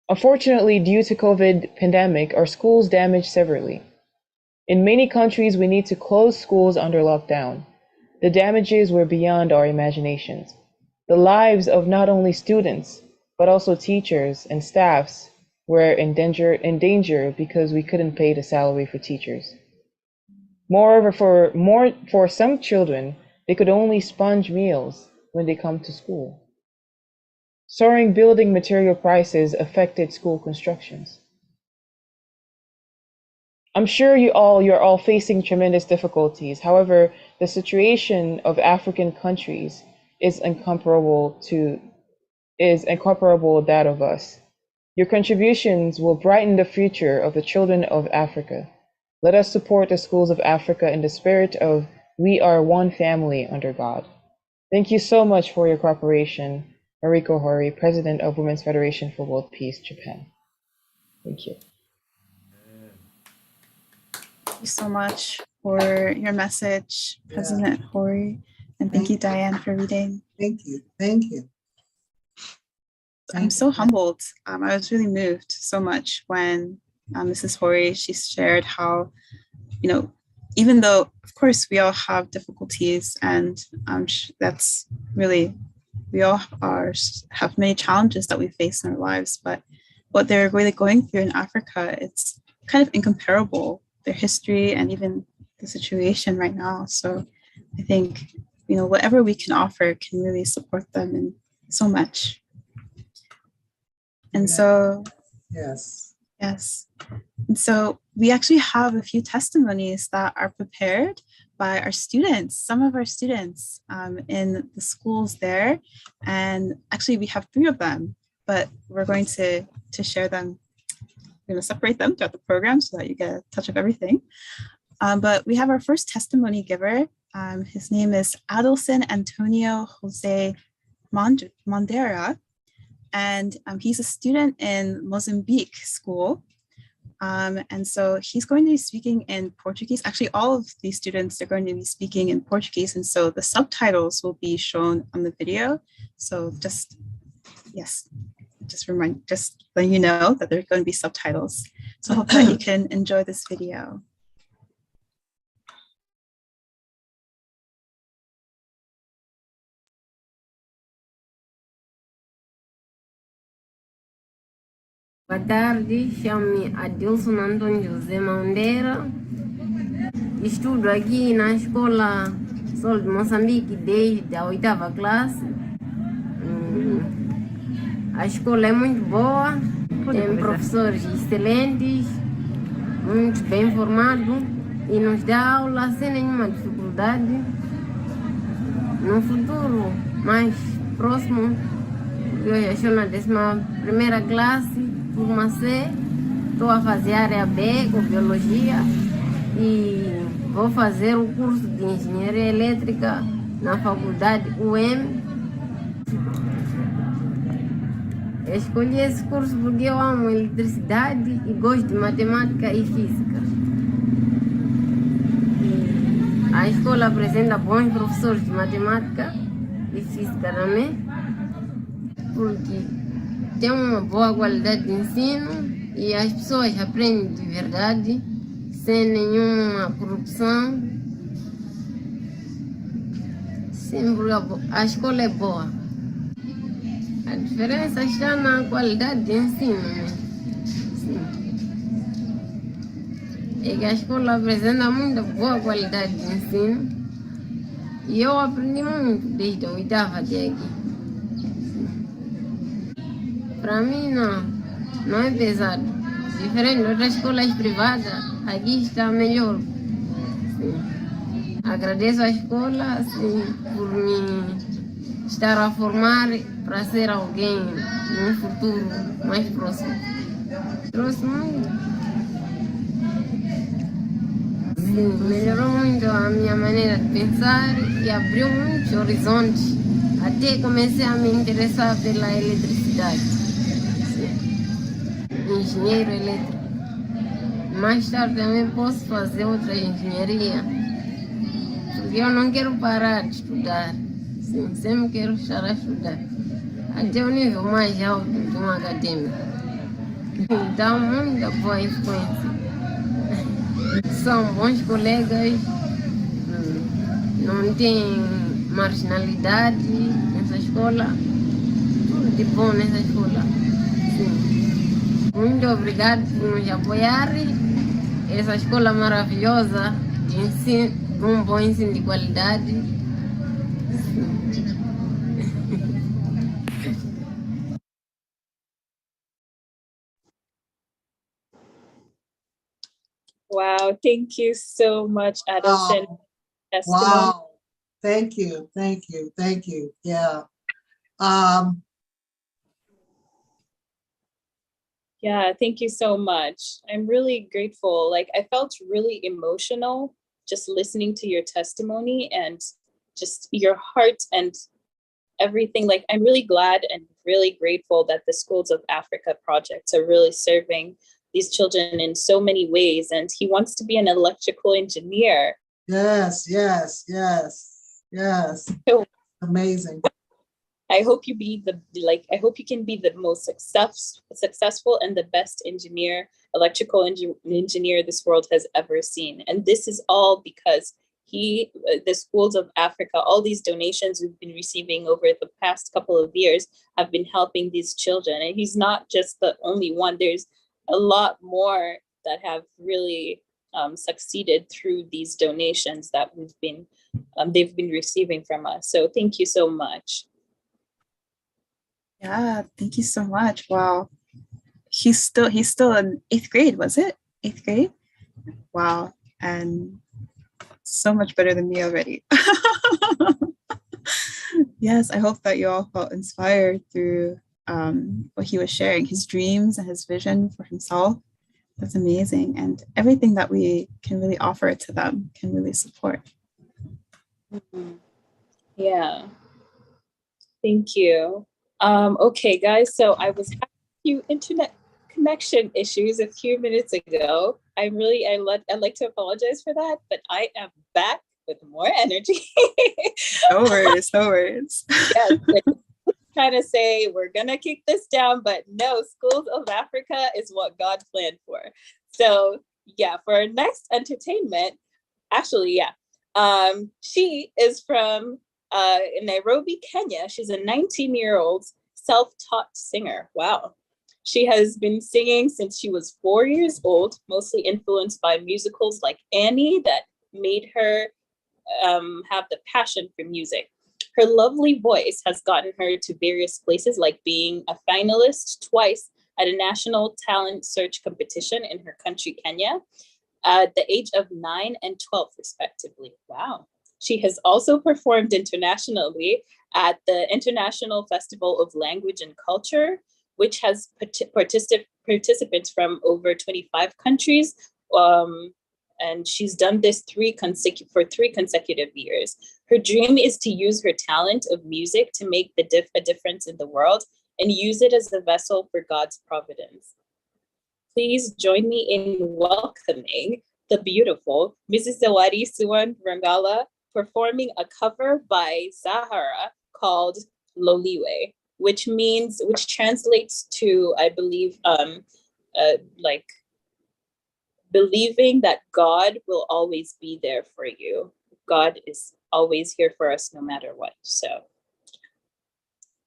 Unfortunately, due to COVID pandemic, our schools damaged severely. In many countries, we need to close schools under lockdown. The damages were beyond our imaginations. The lives of not only students, but also teachers and staffs were in danger because we couldn't pay the salary for teachers. Moreover, for some children, they could only sponge meals when they come to school. Soaring building material prices affected school constructions. I'm sure you're all facing tremendous difficulties. However, the situation of African countries is incomparable that of us. Your contributions will brighten the future of the children of Africa. Let us support the schools of Africa in the spirit of we are one family under God. Thank you so much for your cooperation. Mariko Hori, President of Women's Federation for World Peace, Japan. Thank you. Thank you so much for your message, President Hori. And thank you, Diane, for reading. Thank you. Thank you. I'm so humbled. I was really moved so much when Mrs. Hori, she shared how, even though, of course, we all have difficulties, and that's really, we all have many challenges that we face in our lives, but what they're really going through in Africa, it's kind of incomparable, their history and even the situation right now. So I think, whatever we can offer can really support them in so much. And so, Yes. And so we actually have a few testimonies that are prepared by our students, some of our students in the schools there. And actually we have 3 of them, but we're going to share them. We're going to separate them throughout the program so that you get a touch of everything. But we have our first testimony giver. His name is Adelson Antonio Jose Mondera. And he's a student in Mozambique school. And so he's going to be speaking in Portuguese. Actually, all of these students are going to be speaking in Portuguese. And so the subtitles will be shown on the video. So just letting you know that there are going to be subtitles. So I hope that you can enjoy this video. Boa tarde, chamo-me Adilson Antônio José Mondera. Estudo aqui na Escola Sol de Moçambique desde a 8ª classe. A escola é muito boa, tem professores excelentes, muito bem formados e nos dá aula sem nenhuma dificuldade. No futuro mais próximo, eu já estou na 11ª classe. Turma C, estou a fazer área B com biologia e vou fazer o curso de engenharia elétrica na faculdade UEM. Eu escolhi esse curso porque eu amo eletricidade e gosto de matemática e física. E a escola apresenta bons professores de matemática e física também, porque tem uma boa qualidade de ensino e as pessoas aprendem de verdade, sem nenhuma corrupção. Sim, a escola é boa. A diferença está na qualidade de ensino, né? Sim. É que a escola apresenta muita boa qualidade de ensino e eu aprendi muito desde a 8ª até aqui. Para mim, não. não é pesado. Diferente de outras escolas privadas, aqui está melhor. Sim. Agradeço à escola por me estar a formar para ser alguém no futuro mais próximo. Trouxe muito. Sim, melhorou muito a minha maneira de pensar e abriu muitos horizontes. Até comecei a me interessar pela eletricidade. Sim. Engenheiro elétrico. Mais tarde também posso fazer outra engenharia. Porque eu não quero parar de estudar. Sim, sempre quero estar a estudar. Até o nível mais alto de um acadêmico. Então, muita boa influência. São bons colegas, não tem marginalidade nessa escola, tudo de bom nessa escola. Sim. Muito obrigado por nos apoiar. Essa escola maravilhosa, de ensino, um bom ensino de qualidade. Wow, thank you so much, Adelson. Wow. Testimony. Wow. Thank you. Thank you. Thank you. Yeah. Yeah, thank you so much. I'm really grateful. Like, I felt really emotional just listening to your testimony and just your heart and everything. Like, I'm really glad and really grateful that the Schools of Africa projects are really serving these children in so many ways. And he wants to be an electrical engineer. Yes, yes, yes, yes. So Amazing. I hope you I hope you can be the most successful and the best electrical engineer this world has ever seen. And this is all because the Schools of Africa, all these donations we've been receiving over the past couple of years have been helping these children. And he's not just the only one. There's a lot more that have really succeeded through these donations that they've been receiving from us. So thank you so much. Yeah, thank you so much. Wow. He's still in 8th grade, was it? 8th grade? Wow. And so much better than me already. Yes, I hope that you all felt inspired through what he was sharing, his dreams and his vision for himself. That's amazing. And everything that we can really offer to them can really support. Yeah. Thank you. Okay, guys, so I was having a few internet connection issues a few minutes ago. I'd like to apologize for that, but I am back with more energy. No worries, no worries. Yes, trying to say we're gonna kick this down, but no, Schools of Africa is what God planned for. So yeah, for our next entertainment, actually, yeah, she is from in Nairobi, Kenya. She's a 19-year-old self-taught singer. Wow. She has been singing since she was 4 years old, mostly influenced by musicals like Annie that made her have the passion for music. Her lovely voice has gotten her to various places, like being a finalist twice at a national talent search competition in her country, Kenya, at the age of 9 and 12, respectively. Wow. She has also performed internationally at the International Festival of Language and Culture, which has participants from over 25 countries. And she's done this for 3 consecutive years. Her dream is to use her talent of music to make a difference in the world and use it as a vessel for God's providence. Please join me in welcoming the beautiful Mrs. Zawadi Suwan Rangala, performing a cover by Zahara called Loliwe, which translates to, I believe, like believing that God will always be there for you. God is always here for us no matter what. So,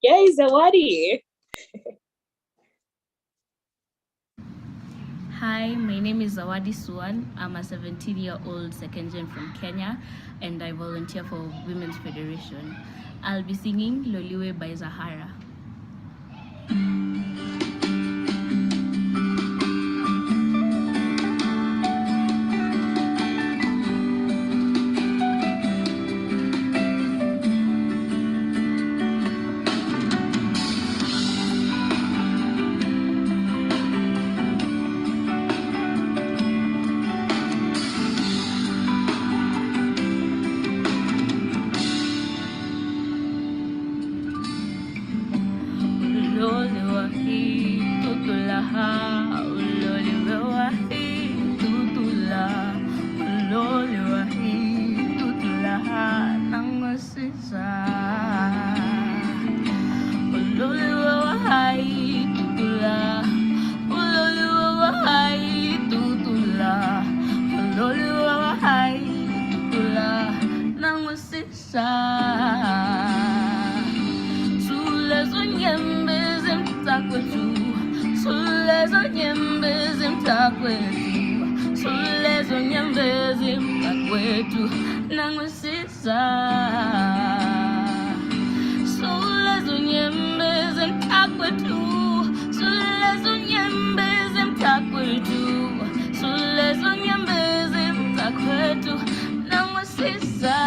yay, Zawadi! Hi, my name is Zawadi Suwan. I'm a 17-year-old second gen from Kenya, and I volunteer for Women's Federation. I'll be singing Loliwe by Zahara. nyembezi mtakwetu, sulezo nyembezi mtakwetu, nangusisa. Sulezo nyembezi mtakwetu, sulezo nyembezi mtakwetu, sulezo nyembezi mtakwetu, nangusisa.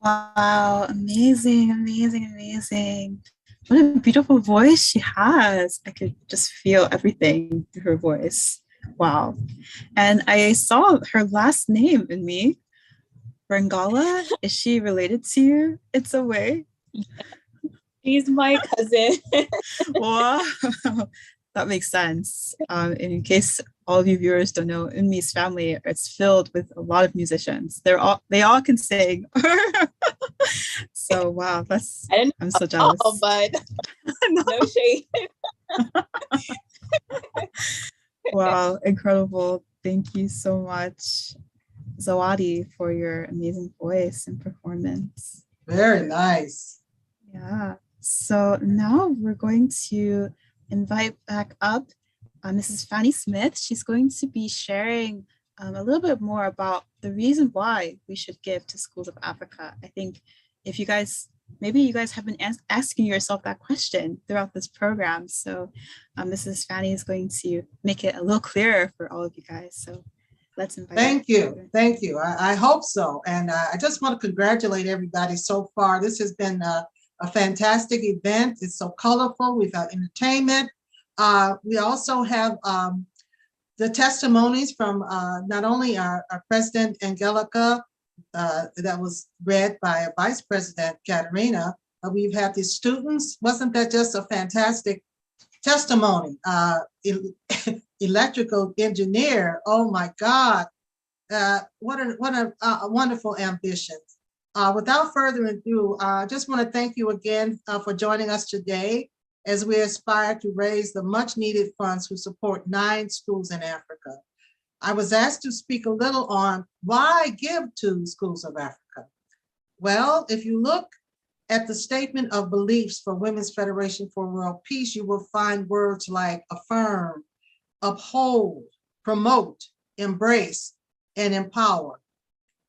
Wow, amazing, amazing, amazing. What a beautiful voice she has. I could just feel everything through her voice. Wow. And I saw her last name in me. Rangala, is she related to you in some way? She's my cousin. Wow. That makes sense. In case all of you viewers don't know, Unmi's family is filled with a lot of musicians. They all can sing. So wow, I'm so jealous. But no shade. Wow, incredible. Thank you so much, Zawadi, for your amazing voice and performance. Very nice. Yeah. So now we're going to invite back up Mrs. Fanny Smith. She's going to be sharing a little bit more about the reason why we should give to Schools of Africa. I think if you guys, maybe you guys have been asking yourself that question throughout this program. So Mrs. Fanny is going to make it a little clearer for all of you guys. So let's invite her. Thank you. Thank you. I hope so. And I just want to congratulate everybody so far. This has been a fantastic event. It's so colorful. We've got entertainment. We also have the testimonies from not only our President Angelica, that was read by Vice President Katerina, we've had the students. Wasn't that just a fantastic testimony, electrical engineer. Oh my God. What a wonderful ambition. Without further ado, I just want to thank you again for joining us today as we aspire to raise the much needed funds to support 9 schools in Africa. I was asked to speak a little on why give to Schools of Africa. Well, if you look at the statement of beliefs for Women's Federation for World Peace, you will find words like affirm, uphold, promote, embrace, and empower.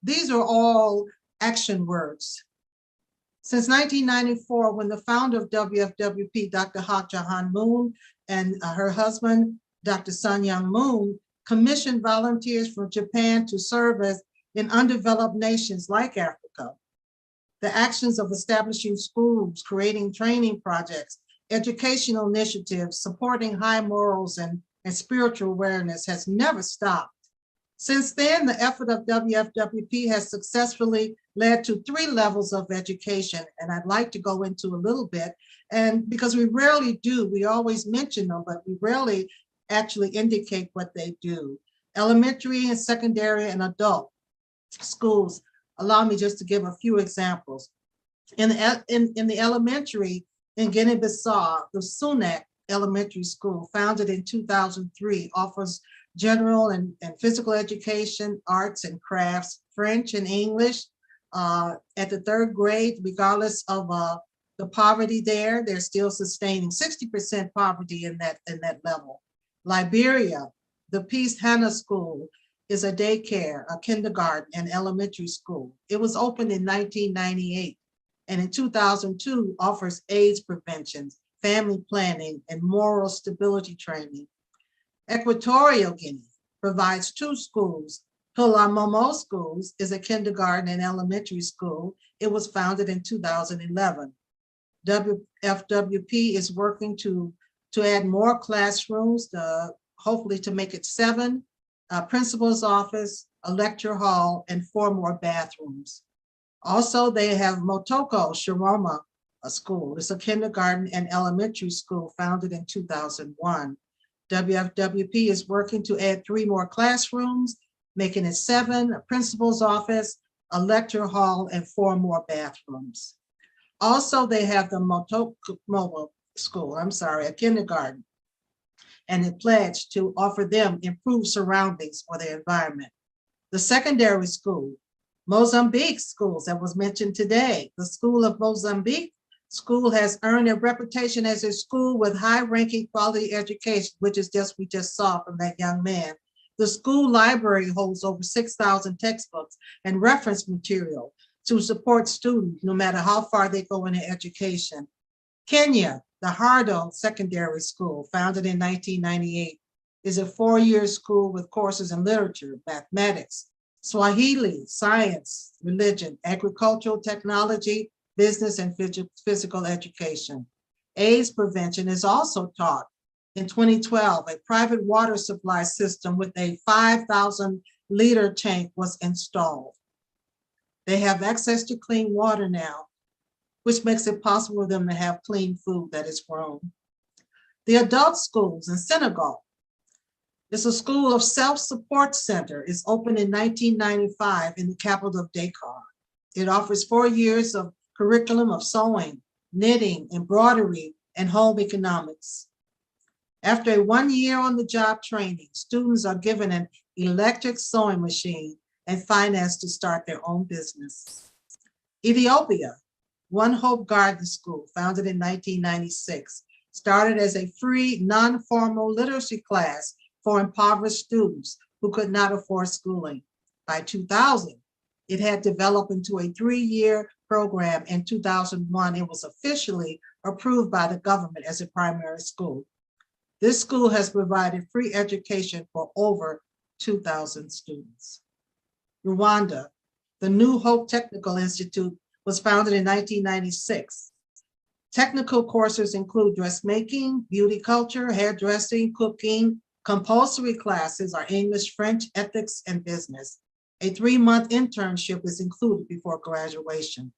These are all action words. Since 1994, when the founder of WFWP, Dr. Hak Ja Han Moon, and her husband, Dr. Sun Young Moon, commissioned volunteers from Japan to serve as in undeveloped nations like Africa. The actions of establishing schools, creating training projects, educational initiatives, supporting high morals and spiritual awareness has never stopped. Since then, the effort of WFWP has successfully led to 3 levels of education, and I'd like to go into a little bit, and because we rarely do, we always mention them, but we rarely actually indicate what they do. Elementary and secondary and adult schools. Allow me just to give a few examples. In the elementary in Guinea-Bissau, the SUNEC Elementary School, founded in 2003, offers general and physical education, arts and crafts, French and English. At the 3rd grade, regardless of the poverty there, they're still sustaining 60% poverty in that level. Liberia, the Peace Hannah School is a daycare, a kindergarten, and elementary school. It was opened in 1998, and in 2002 offers AIDS prevention, family planning, and moral stability training. Equatorial Guinea provides 2 schools. Hulamomo Schools is a kindergarten and elementary school. It was founded in 2011. WFWP is working to add more classrooms, hopefully to make it 7, principal's office, a lecture hall, and 4 more bathrooms. Also, they have Motoko Shiroma School. It's a kindergarten and elementary school founded in 2001. WFWP is working to add 3 more classrooms, making it 7, a principal's office, a lecture hall, and 4 more bathrooms. Also, they have the Motoko School, a kindergarten, and it pledged to offer them improved surroundings for their environment. The secondary school, Mozambique Schools, that was mentioned today. The School of Mozambique School has earned a reputation as a school with high-ranking quality education, which is we just saw from that young man. The school library holds over 6,000 textbooks and reference material to support students no matter how far they go in their education. Kenya, the Hardo Secondary School, founded in 1998, is a 4-year school with courses in literature, mathematics, Swahili, science, religion, agricultural technology, business, and physical education. AIDS prevention is also taught. In 2012, a private water supply system with a 5,000-liter tank was installed. They have access to clean water now, which makes it possible for them to have clean food that is grown. The adult schools in Senegal. It's a school of self-support center. It's opened in 1995 in the capital of Dakar. It offers 4 years of curriculum of sewing, knitting, embroidery, and home economics. After a 1-year on-the-job training, students are given an electric sewing machine and financed to start their own business. Ethiopia, One Hope Garden School, founded in 1996, started as a free, non-formal literacy class for impoverished students who could not afford schooling. By 2000, it had developed into a 3-year program. In 2001, it was officially approved by the government as a primary school. This school has provided free education for over 2,000 students. Rwanda, the New Hope Technical Institute was founded in 1996. Technical courses include dressmaking, beauty culture, hairdressing, cooking. Compulsory classes are English, French, ethics, and business. A 3-month internship is included before graduation.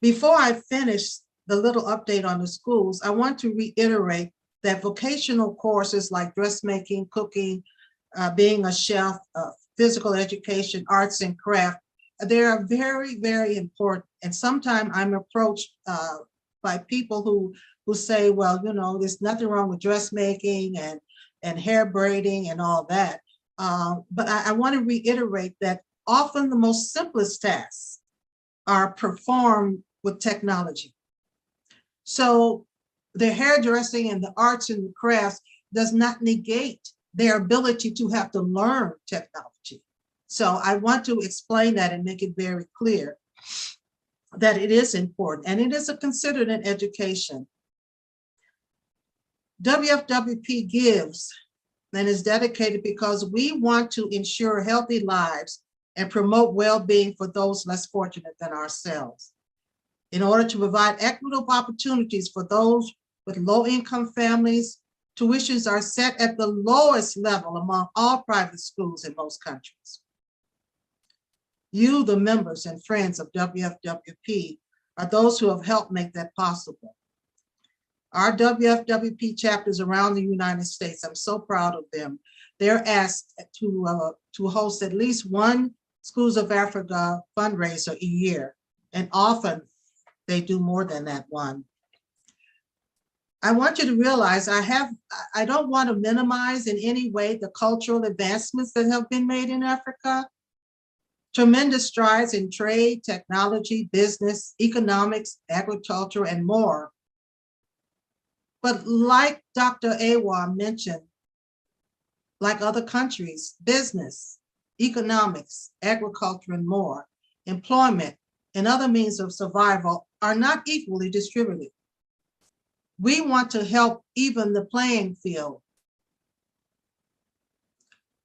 Before I finish the little update on the schools, I want to reiterate that vocational courses like dressmaking, cooking, being a chef, physical education, arts and craft, they are very, very important. And sometimes I'm approached by people who say, well, you know, there's nothing wrong with dressmaking and hair braiding and all that. But I want to reiterate that often the most simplest tasks are performed with technology. So the hairdressing and the arts and the crafts does not negate their ability to have to learn technology. So I want to explain that and make it very clear that it is important and it is considered an education. WFWP gives and is dedicated because we want to ensure healthy lives and promote well-being for those less fortunate than ourselves. In order to provide equitable opportunities for those with low-income families, tuitions are set at the lowest level among all private schools in most countries. You, the members and friends of WFWP, are those who have helped make that possible. Our WFWP chapters around the United States, I'm so proud of them. They're asked to host at least one Schools of Africa fundraiser a year, and often they do more than that one. I want you to realize I don't want to minimize in any way the cultural advancements that have been made in Africa. Tremendous strides in trade, technology, business, economics, agriculture, and more. But like Dr. Awa mentioned, like other countries, business, economics, agriculture, and more, employment, and other means of survival are not equally distributed. We want to help even the playing field.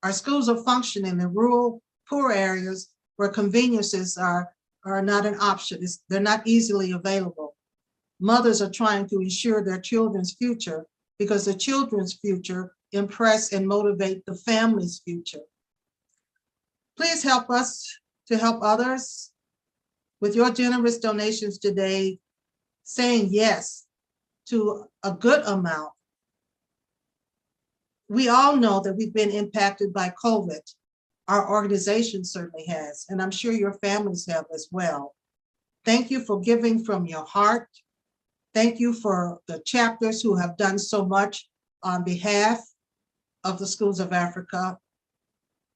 Our schools are functioning in rural, poor areas where conveniences are not an option. They're not easily available. Mothers are trying to ensure their children's future because the children's future impress and motivate the family's future. Please help us to help others with your generous donations today, saying yes to a good amount. We all know that we've been impacted by COVID. Our organization certainly has, and I'm sure your families have as well. Thank you for giving from your heart. Thank you for the chapters who have done so much on behalf of the Schools of Africa.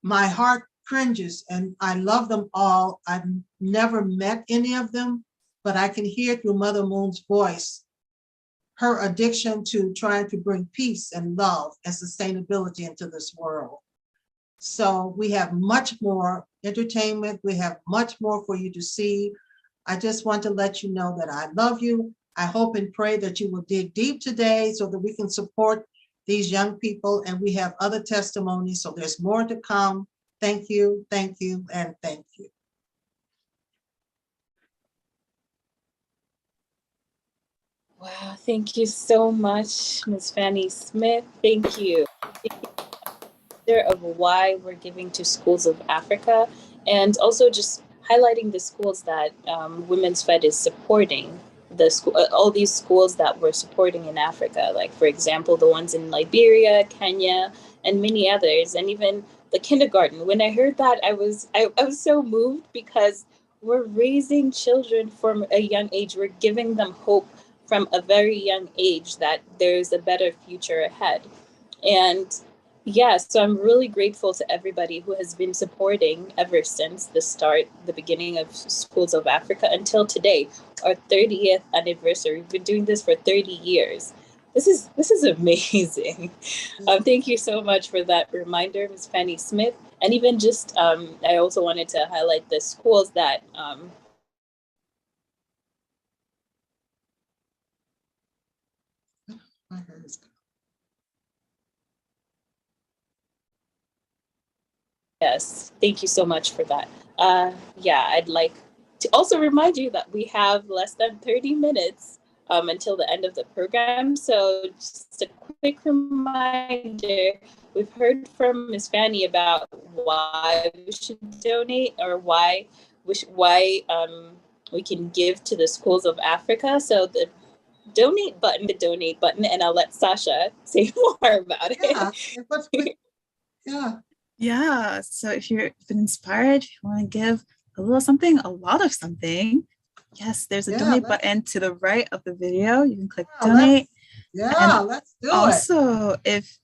My heart cringes, and I love them all. I've never met any of them, but I can hear through Mother Moon's voice her addiction to trying to bring peace and love and sustainability into this world. So we have much more entertainment. We have much more for you to see. I just want to let you know that I love you. I hope and pray that you will dig deep today so that we can support these young people, and we have other testimonies, so there's more to come. Thank you, and thank you. Wow, thank you so much, Ms. Fanny Smith. Thank you. Of why we're giving to Schools of Africa, and also just highlighting the schools that Women's Fed is supporting. The school, all these schools that we're supporting in Africa, like for example, the ones in Liberia, Kenya, and many others, and even the kindergarten. When I heard that, I was so moved because we're raising children from a young age. We're giving them hope from a very young age that there's a better future ahead. And yes, so I'm really grateful to everybody who has been supporting ever since the beginning of Schools of Africa until today, our 30th anniversary. We've been doing this for 30 years. This is amazing. Thank you so much for that reminder, Ms. Fanny Smith. And even just, I also wanted to highlight the schools that yes, thank you so much for that. Yeah, I'd like to also remind you that we have less than 30 minutes until the end of the program. So just a quick reminder, we've heard from Ms. Fanny about why we should donate, or why we can give to the Schools of Africa. So donate button, the donate button, and I'll let Sasha say more about it. Yeah, yeah. Yeah, so if you've been inspired, if you want to give a little something, a lot of something, yes, there's a Yeah, donate let's- button to the right of the video. You can click Yeah, donate. Yeah, let's do it. Also, if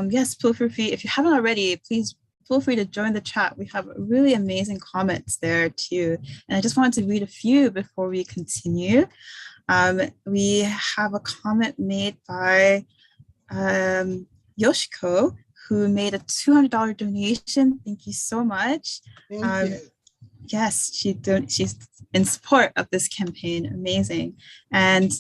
yes, feel free, if you haven't already, please feel free to join the chat. We have really amazing comments there too. And I just wanted to read a few before we continue. We have a comment made by Yoshiko, who made a $200 donation. Thank you so much. Thank you. Yes, she's in support of this campaign. Amazing. And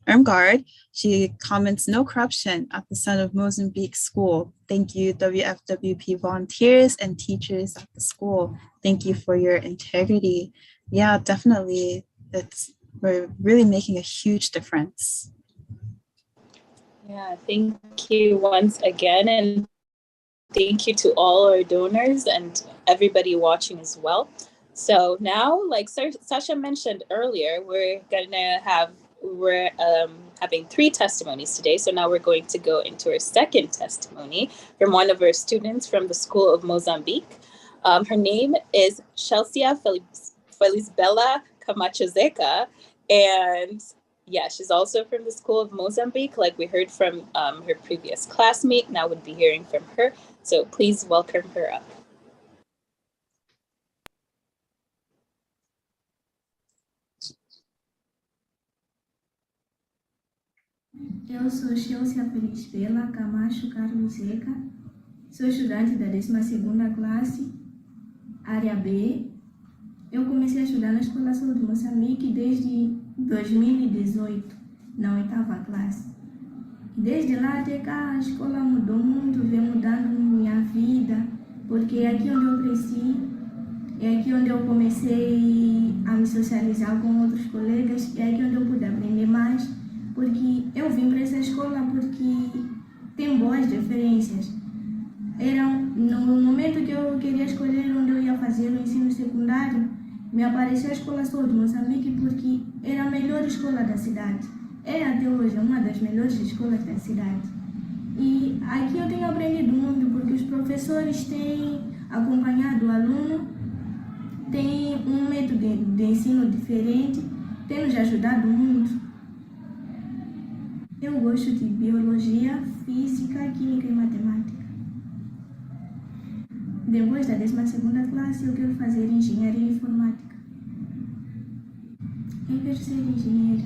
Irmgard, she comments, no corruption at the Son of Mozambique School. Thank you, WFWP volunteers and teachers at the school. Thank you for your integrity. Yeah, definitely. We're really making a huge difference. Yeah, thank you once again. And thank you to all our donors and everybody watching as well. So now, like Sasha mentioned earlier, we're having 3 testimonies today. So now we're going to go into our second testimony from one of our students from the School of Mozambique. Her name is Chelsea Felisbella Camacho Zeca, and yeah, she's also from the School of Mozambique, like we heard from her previous classmate. Now we'll be hearing from her. So please welcome her up. Eu sou Chelsea Felisbella Camacho Carlos Zeca, sou estudante da 12ª classe, área B. Eu comecei a estudar na Escola Sul de Moçambique desde 2018, na 8ª classe. Desde lá até cá a escola mudou muito, veio mudando minha vida, porque é aqui onde eu cresci, é aqui onde eu comecei a me socializar com outros colegas, é aqui onde eu pude aprender mais, porque eu vim para essa escola porque tem boas referências. Era no momento que eu queria escolher onde eu ia fazer o ensino secundário, me apareceu a Escola Sul de Moçambique porque era a melhor escola da cidade. É até hoje uma das melhores escolas da cidade. E aqui eu tenho aprendido muito porque os professores têm acompanhado o aluno, têm um método de ensino diferente, têm nos ajudado muito. Eu gosto de biologia, física, química e matemática. Depois da 12ª classe, eu quero fazer engenharia informática. Eu quero ser engenheira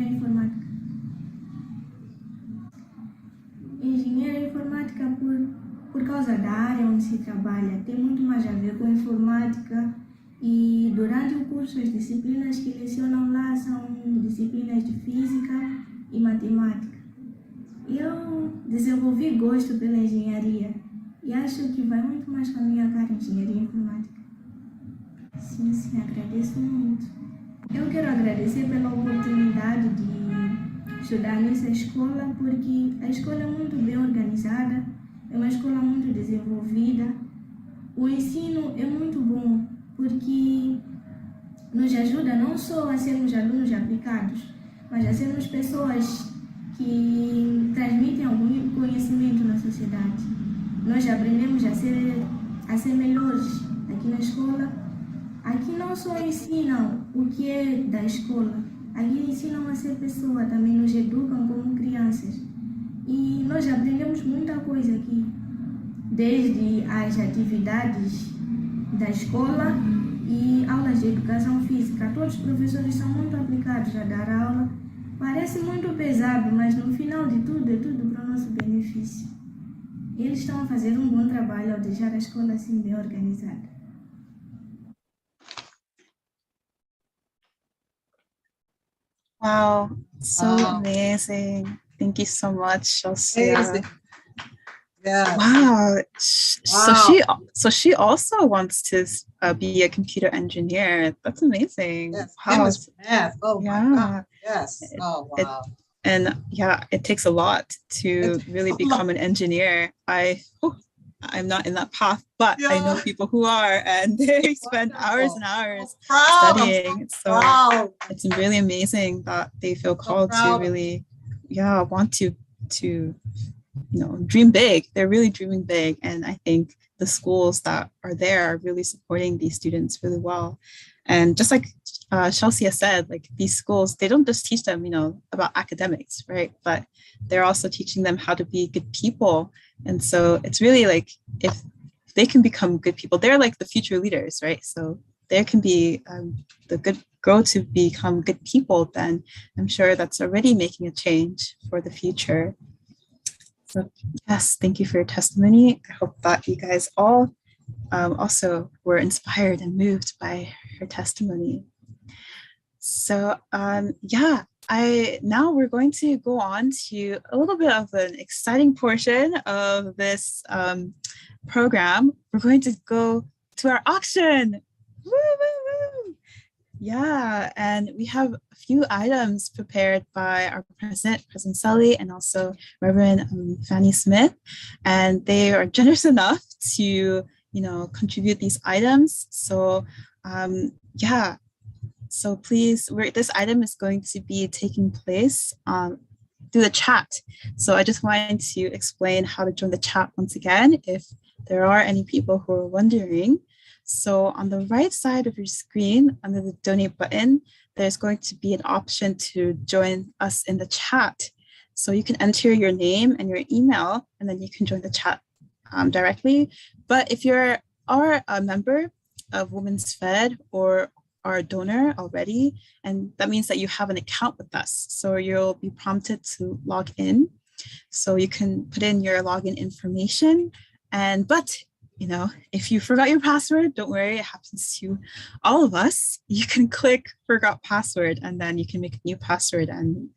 informática. Engenheira informática por causa da área onde se trabalha, tem muito mais a ver com informática e durante o curso as disciplinas que lecionam lá são disciplinas de física e matemática. Eu desenvolvi gosto pela engenharia e acho que vai muito mais com a minha cara engenharia informática. Sim, agradeço muito. Eu quero agradecer pela oportunidade de estudar nessa escola, porque a escola é muito bem organizada, é uma escola muito desenvolvida. O ensino é muito bom, porque nos ajuda não só a sermos alunos aplicados, mas a sermos pessoas que transmitem algum conhecimento na sociedade. Nós aprendemos a ser melhores aqui na escola. Aqui não só ensinam o que é da escola, aqui ensinam a ser pessoa, também nos educam como crianças. E nós aprendemos muita coisa aqui, desde as atividades da escola e aulas de educação física. Todos os professores são muito aplicados a dar aula. Parece muito pesado, mas no final de tudo, é tudo para o nosso benefício. Eles estão a fazer um bom trabalho ao deixar a escola assim bem organizada. Wow, so amazing. Thank you so much, Chelsea. Amazing. Yeah. Wow. Wow. So she also wants to be a computer engineer. That's amazing. Yes. Wow. Chemistry, math. Oh my Yeah. God. Yes. Oh wow. And yeah, it takes a lot to really become an engineer. I I'm not in that path, but I know Yeah. people who are, and they spend hours and hours Proud. I'm studying. So proud. it's really amazing that they feel So called to proud. really, want to dream big. They're really dreaming big, and I think the schools that are there are really supporting these students really well. And just like Chelsea has said, like these schools, they don't just teach them, about academics, right? But they're also teaching them how to be good people. And so it's really like if they can become good people, they're like the future leaders, right? So there can be grow to become good people, then I'm sure that's already making a change for the future. So yes, thank you for your testimony. I hope that you guys all also were inspired and moved by her testimony. So now we're going to go on to a little bit of an exciting portion of this program. We're going to go to our auction. Woo, woo, woo. Yeah, and we have a few items prepared by our President Sully, and also Reverend Fanny Smith, and they are generous enough to contribute these items. So so please, this item is going to be taking place through the chat. So I just wanted to explain how to join the chat once again, if there are any people who are wondering. So on the right side of your screen, under the donate button, there's going to be an option to join us in the chat. So you can enter your name and your email, and then you can join the chat directly. But if you're a member of Women's Fed or are a donor already, and that means that you have an account with us. So you'll be prompted to log in. So you can put in your login information. But if you forgot your password, don't worry, it happens to all of us. You can click forgot password, and then you can make a new password and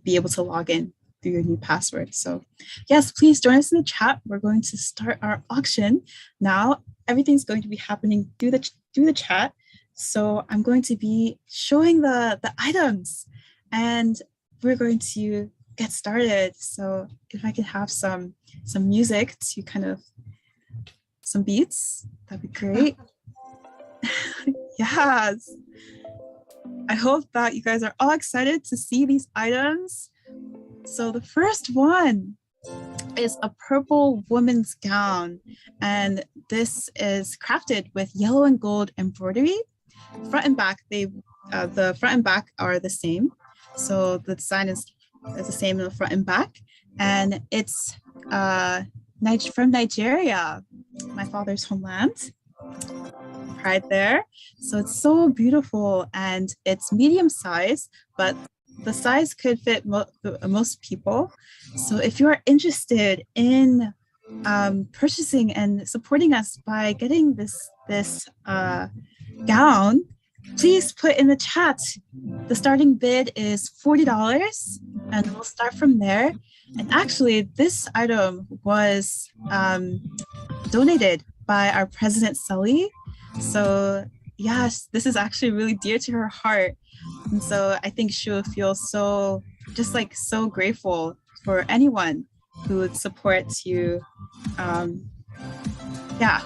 be able to log in through your new password. So yes, please join us in the chat. We're going to start our auction now. Everything's going to be happening through the chat. So I'm going to be showing the items, and we're going to get started. So if I can have some music to kind of some beats, that'd be great. Yes. I hope that you guys are all excited to see these items. So the first one is a purple woman's gown, and this is crafted with yellow and gold embroidery. Front and back, the front and back are the same. So the design is the same in the front and back, and it's from Nigeria, my father's homeland. Pride there. So it's so beautiful, and it's medium size, but the size could fit most people. So if you are interested in purchasing and supporting us by getting this gown, please put in the chat. The starting bid is $40, and we'll start from there. And actually, this item was donated by our President Sully. So yes, this is actually really dear to her heart. And so I think she will feel so grateful for anyone who would support you,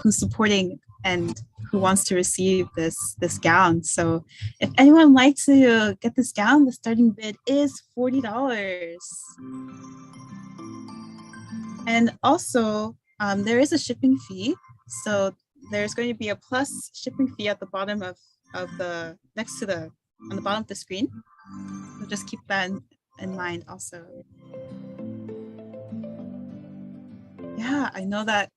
who's supporting and who wants to receive this gown. So if anyone would like to get this gown, the starting bid is $40. And also there is a shipping fee. So there's going to be a plus shipping fee at the bottom on the bottom of the screen. So just keep that in mind also. Yeah, I know that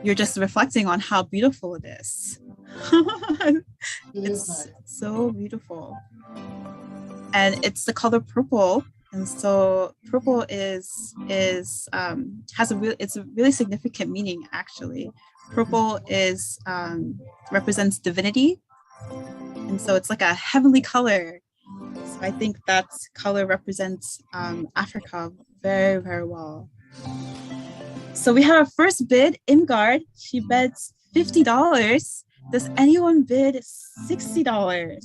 you're just reflecting on how beautiful it is. It's so beautiful. And it's the color purple. And so purple has a really significant meaning, actually. Purple represents divinity. And so it's like a heavenly color. So I think that color represents Africa very, very well. So we have our first bid, Imgard. She bids $50. Does anyone bid $60?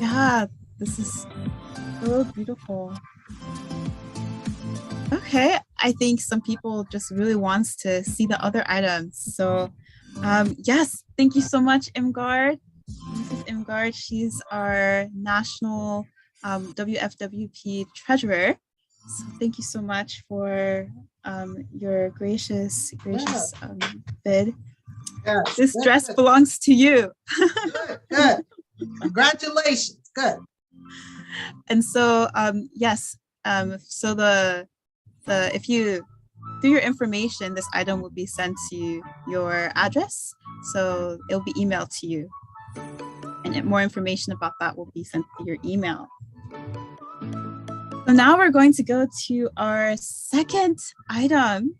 Yeah, this is so beautiful. Okay, I think some people just really wants to see the other items. So yes, thank you so much, Imgard. Mrs. Imgard, she's our national WFWP treasurer. So thank you so much for your gracious bid. Yes, This good, dress good, belongs to you. good, good. Congratulations. Good. And so yes, so the if you through your information, this item will be sent to your address. So it'll be emailed to you. And more information about that will be sent to your email. So now we're going to go to our second item.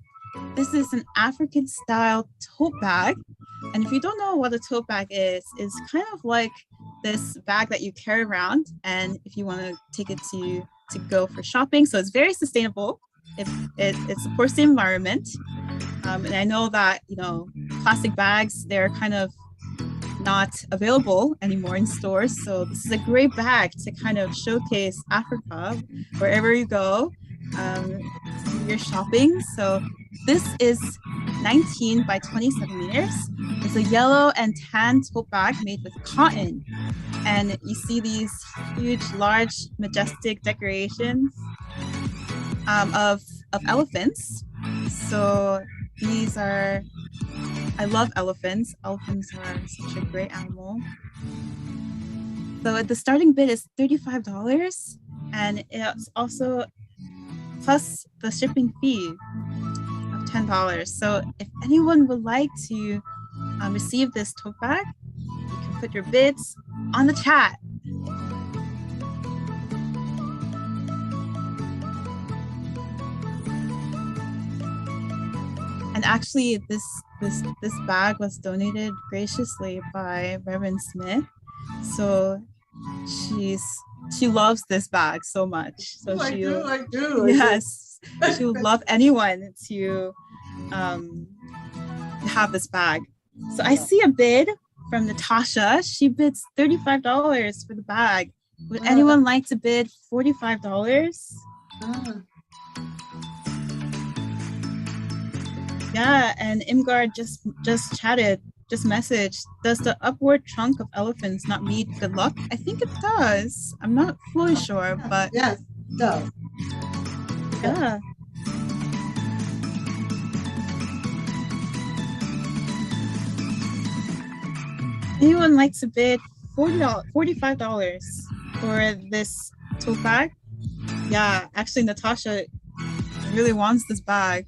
This is an African style tote bag. And if you don't know what a tote bag is, it's kind of like this bag that you carry around. And if you want to take it to go for shopping, so it's very sustainable. It supports the environment. And I know that, you know, plastic bags, they're kind of not available anymore in stores. So this is a great bag to kind of showcase Africa wherever you go, your shopping. So this is 19 by 27 meters. It's a yellow and tan tote bag made with cotton. And you see these huge, large, majestic decorations of elephants. So these are, I love elephants. Elephants are such a great animal. So the starting bid is $35, and it's also plus the shipping fee of $10. So if anyone would like to receive this tote bag, you can put your bids on the chat. And actually, this bag was donated graciously by Reverend Smith. So she loves this bag so much. So I do. Yes, she would love anyone to have this bag. So I see a bid from Natasha. She bids $35 for the bag. Would anyone like to bid $45? Yeah, and Imgard just messaged, does the upward trunk of elephants not mean good luck? I think it does. I'm not fully sure, but yes, it does. Yeah. Anyone like to bid $45 for this tote bag? Yeah, actually Natasha really wants this bag.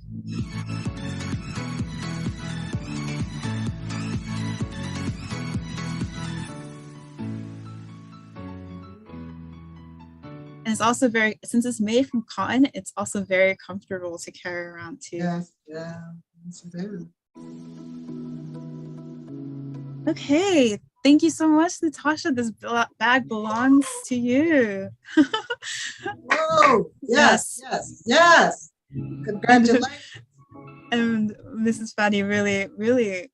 And it's also since it's made from cotton, it's also very comfortable to carry around too. Yes, yeah, it's very. Okay, thank you so much, Natasha. This bag belongs to you. Whoa, yes. Congratulations. And Mrs. Fanny really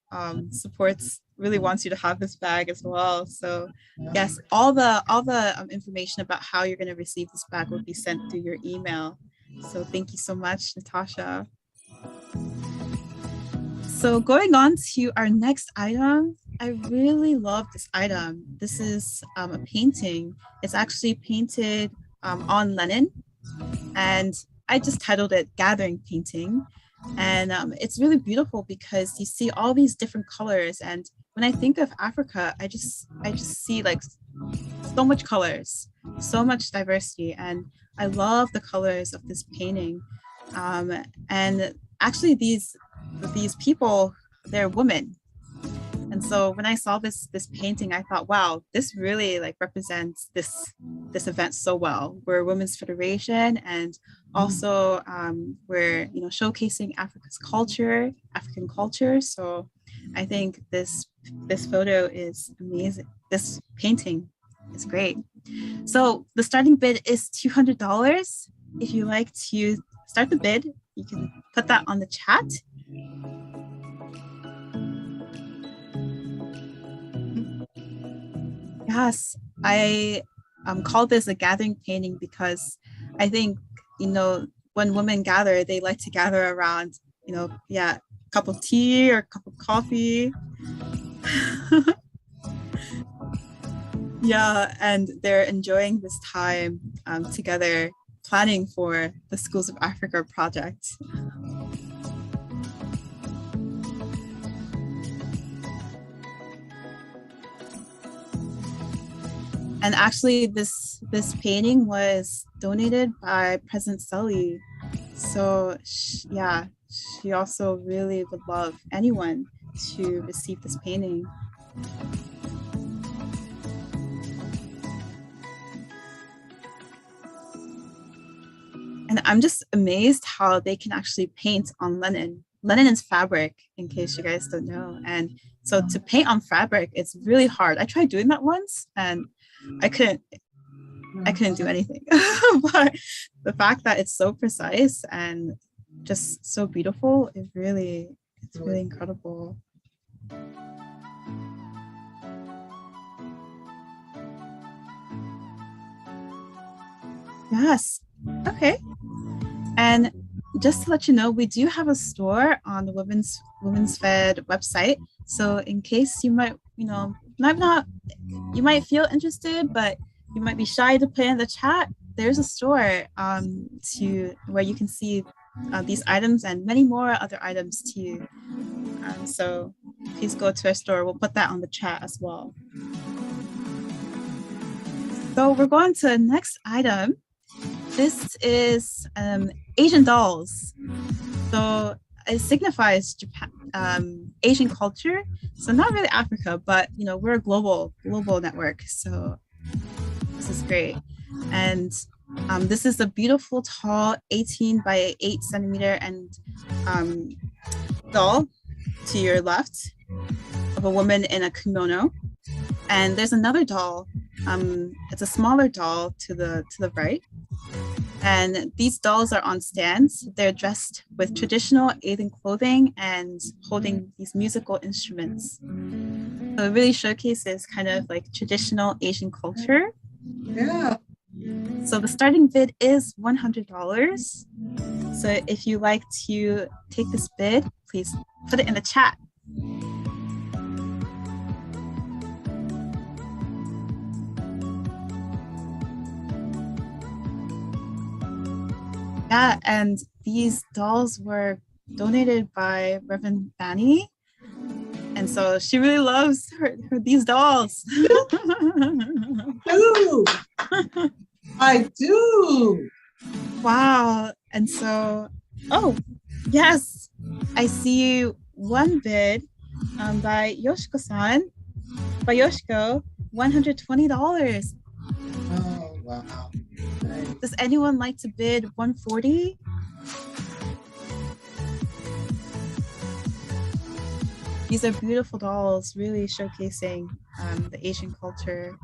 supports, really wants you to have this bag as well. So yes, all the information about how you're going to receive this bag will be sent through your email. So thank you so much, Natasha. So going on to our next item, I really love this item. This is a painting. It's actually painted on linen, and I just titled it Gathering Painting. And it's really beautiful because you see all these different colors. And when I think of Africa, I just see like so much colors, so much diversity. And I love the colors of this painting. And actually these people, they're women. And so when I saw this painting, I thought, wow, this really like represents this event so well. We're a women's federation, and also we're showcasing Africa's culture, African culture. So I think this photo is amazing. This painting is great. So the starting bid is $200. If you like to start the bid, you can put that on the chat. Yes, I call this a gathering painting because I think, when women gather, they like to gather around, a cup of tea or a cup of coffee. Yeah, and they're enjoying this time together, planning for the Schools of Africa project. And actually, this painting was donated by President Sully. So she also really would love anyone to receive this painting. And I'm just amazed how they can actually paint on linen. Linen is fabric, in case you guys don't know. And so to paint on fabric, it's really hard. I tried doing that once and I couldn't do anything. But the fact that it's so precise and just so beautiful, it's really incredible. Yes. Okay. And just to let you know, we do have a store on the Women's Fed website. So in case you might, you might feel interested, but you might be shy to put in the chat, there's a store where you can see these items and many more other items too. So please go to our store. We'll put that on the chat as well. So we're going to the next item. This is Asian dolls. So it signifies Japan, Asian culture. So not really Africa, but we're a global network. So this is great. And this is a beautiful, tall, 18 by 8 centimeter and doll to your left of a woman in a kimono. And there's another doll. It's a smaller doll to the right. And these dolls are on stands. They're dressed with traditional Asian clothing and holding these musical instruments. So it really showcases kind of like traditional Asian culture. Yeah. So the starting bid is $100. So if you like to take this bid, please put it in the chat. Yeah, and these dolls were donated by Reverend Fanny. And so she really loves these dolls. I do. Wow. And so, oh, yes, I see one bid by Yoshiko-san. By Yoshiko, $120. Oh, wow. Nice. Does anyone like to bid $140? These are beautiful dolls, really showcasing the Asian culture.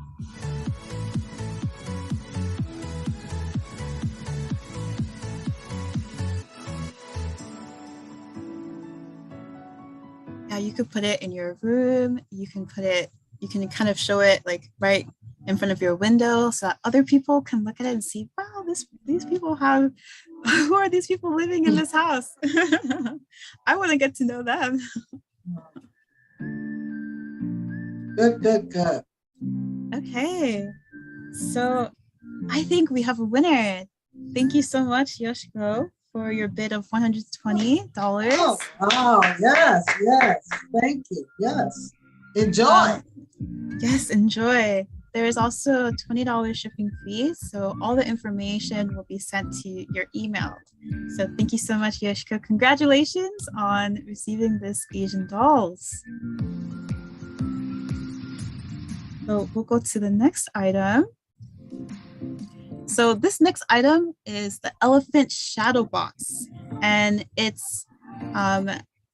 Yeah, you could put it in your room. You can kind of show it like right in front of your window so that other people can look at it and see, wow, these people who are these people living in this house? I want to get to know them. Good. Okay, so I think we have a winner. Thank you so much, Yoshiko, for your bid of $120. Oh, yes. Thank you. Yes. Enjoy. Yes, enjoy. There is also a $20 shipping fee, so all the information will be sent to your email. So thank you so much, Yoshiko. Congratulations on receiving this Asian dolls. So we'll go to the next item. So this next item is the Elephant Shadow Box, and it's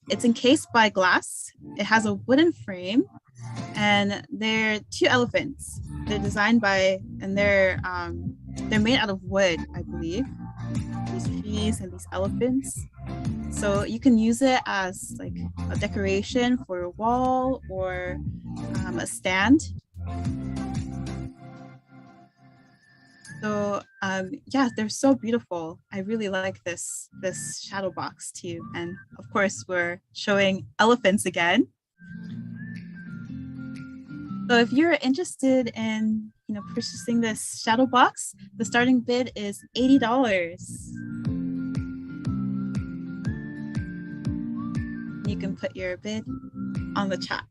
encased by glass. It has a wooden frame, and they're two elephants. They're designed by, and they're made out of wood, I believe. These trees and these elephants. So you can use it as like a decoration for your wall or a stand. So yeah, they're so beautiful. I really like this shadow box too. And of course, we're showing elephants again. So if you're interested in purchasing this shadow box, the starting bid is $80. You can put your bid on the chat.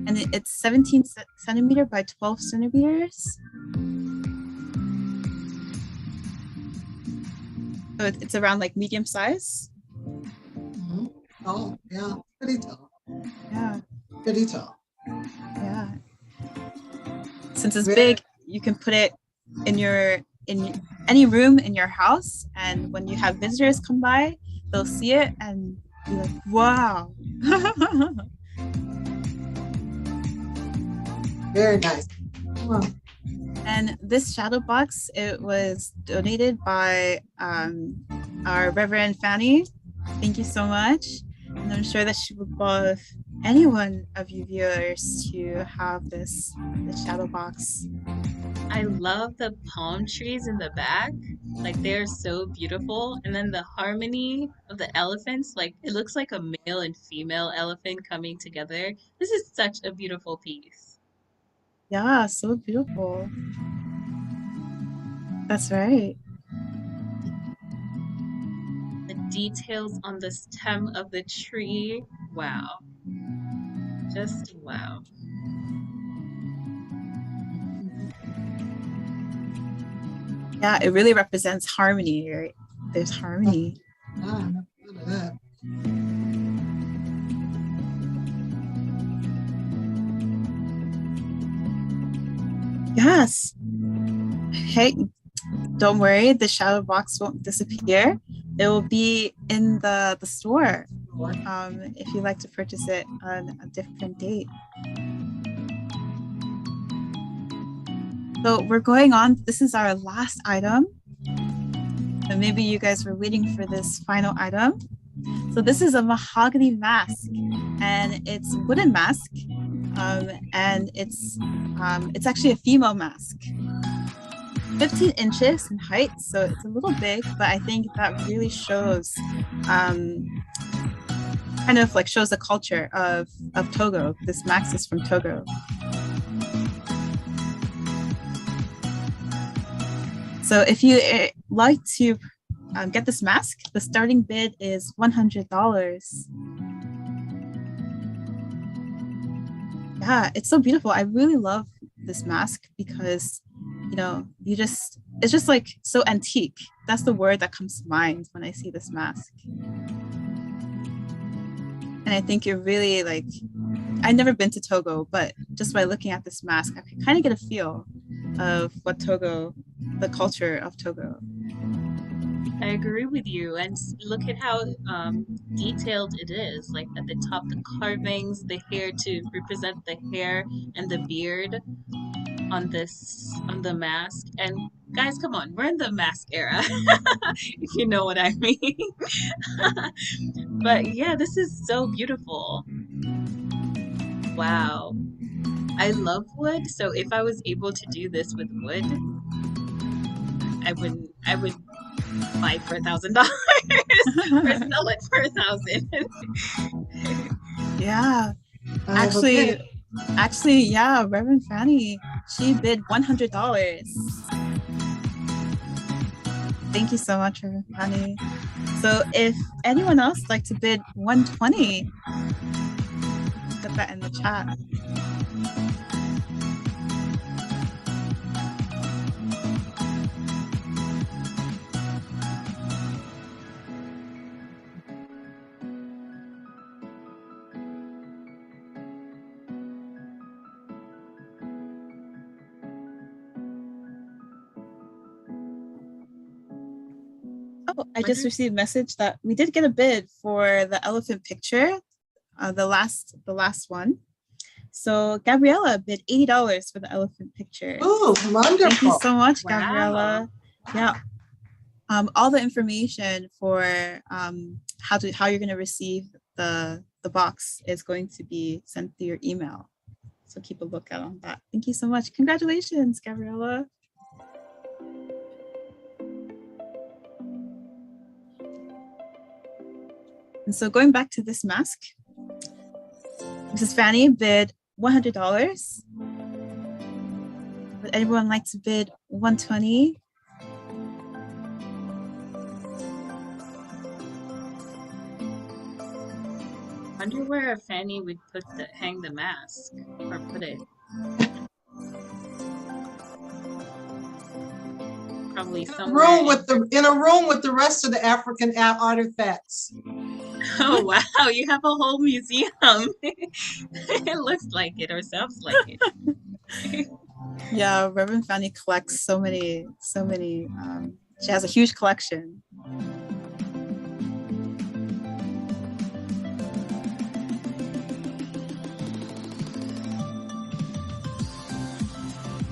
And it's 17 centimeter by 12 centimeters. So it's around like medium size. Mhm. Oh, yeah, pretty tall, Yeah, pretty tall. yeah. Since it's Very- big, you can put it in any room in your house, and when you have visitors come by, they'll see it and be like, wow. Very nice. Wow. And this shadow box, it was donated by our Reverend Fanny. Thank you so much. And I'm sure that she would love any one of you viewers to have this shadow box. I love the palm trees in the back. Like they're so beautiful. And then the harmony of the elephants, like it looks like a male and female elephant coming together. This is such a beautiful piece. Yeah, so beautiful. That's right. The details on the stem of the tree. Wow. Just wow. Yeah, it really represents harmony, right? There's harmony. Ah, I never thought of that. Yes. Hey, don't worry, the shadow box won't disappear. It will be in the store if you'd like to purchase it on a different date. So we're going on. This is our last item. So maybe you guys were waiting for this final item. So this is a mahogany mask, and it's a wooden mask, and it's actually a female mask. 15 inches in height, so it's a little big, but I think that really shows kind of like shows the culture of Togo. This mask is from Togo. So if you like to get this mask, the starting bid is $100. Yeah, it's so beautiful. I really love this mask because it's just like so antique. That's the word that comes to mind when I see this mask. And I think you're really like, I've never been to Togo, but just by looking at this mask, I can kind of get a feel of what Togo, the culture of Togo. I agree with you. And look at how detailed it is. Like at the top, the carvings, the hair to represent the hair and the beard on the mask. And guys, come on, we're in the mask era, if you know what I mean. But yeah, this is so beautiful. Wow. I love wood, so if I was able to do this with wood, I would buy it for $1,000 or sell it for $1,000. Yeah, I have a bid. actually, yeah, Reverend Fanny, she bid $100. Thank you so much, Reverend Fanny. So if anyone else would like to bid $120, put that in the chat. Oh, I just received a message that we did get a bid for the elephant picture, the last one. So Gabriella bid $80 for the elephant picture. Oh, wonderful. Thank you so much, Wow. Gabriella. Yeah. All the information for how you're going to receive the box is going to be sent through your email. So keep a lookout on that. Thank you so much. Congratulations, Gabriella. And so going back to this mask, Mrs. Fanny bid $100. Would anyone like to bid $120? Wonder where Fanny would hang the mask or put it. Probably somewhere. In a room with the rest of the African artifacts. Oh wow, you have a whole museum. It looks like it or sounds like it. Yeah, Reverend Fanny collects so many, she has a huge collection.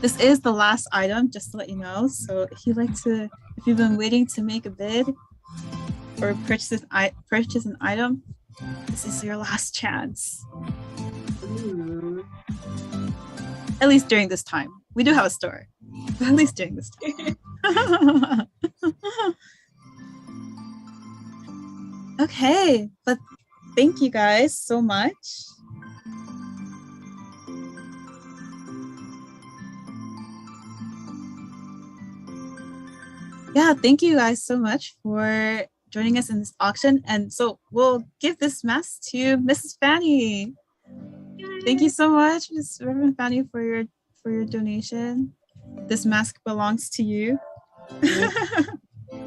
This is the last item, just to let you know. So if you've been waiting to make a bid or purchase an item, this is your last chance. Ooh. At least during this time. We do have a store, but at least during this time. Okay, but thank you guys so much. Yeah, thank you guys so much for joining us in this auction. And so we'll give this mask to Mrs. Fanny. Thank you so much, Ms. Reverend Fanny, for your donation. This mask belongs to you.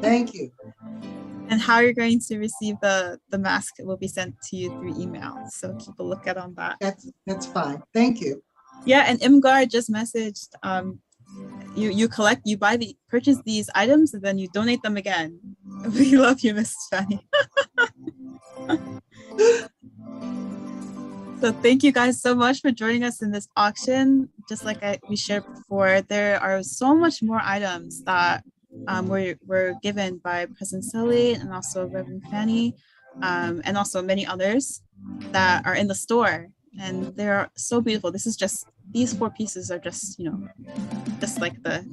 Thank you. And how you're going to receive the mask will be sent to you through email. So keep a lookout on that. That's fine. Thank you. Yeah, and Imgar just messaged, you purchase these items and then you donate them again. We love you, Mrs. Fanny. So thank you guys so much for joining us in this auction. Just like we shared before, there are so much more items that were given by President Sally and also Reverend Fanny, and also many others that are in the store. And they're so beautiful. These 4 pieces are just like the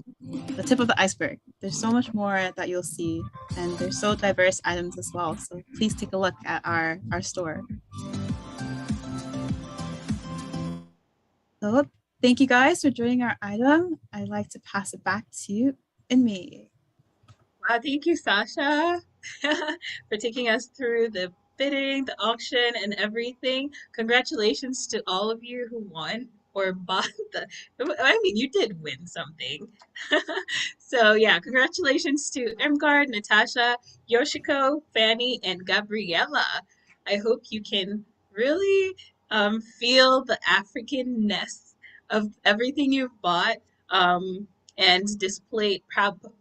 tip of the iceberg. There's so much more that you'll see, and they're so diverse items as well. So please take a look at our store. So thank you guys for joining our item. I'd like to pass it back to you and me. Wow, thank you, Sasha, for taking us through the bidding, the auction, and everything. Congratulations to all of you who won or bought you did win something. So yeah, congratulations to Irmgard, Natasha, Yoshiko, Fanny, and Gabriella. I hope you can really feel the Africanness of everything you've bought and display it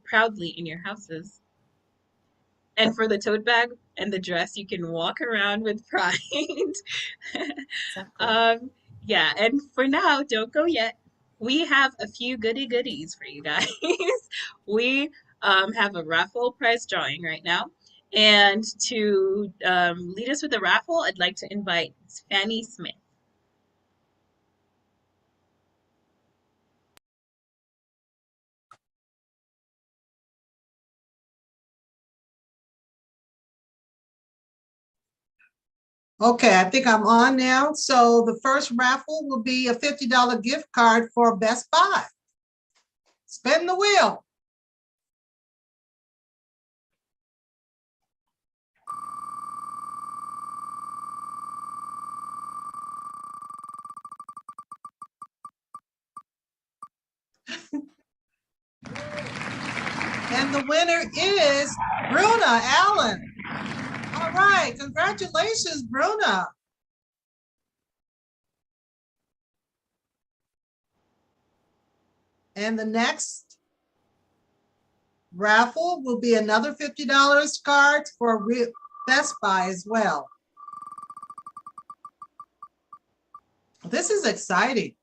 proudly in your houses. And for the tote bag and the dress, you can walk around with pride. Exactly. Yeah, and for now, don't go yet. We have a few goodies for you guys. We have a raffle prize drawing right now. And to lead us with the raffle, I'd like to invite Fanny Smith. Okay, I think I'm on now. So the first raffle will be a $50 gift card for Best Buy. Spin the wheel. And the winner is Bruna Allen. All right, congratulations, Bruna. And the next raffle will be another $50 card for Best Buy as well. This is exciting.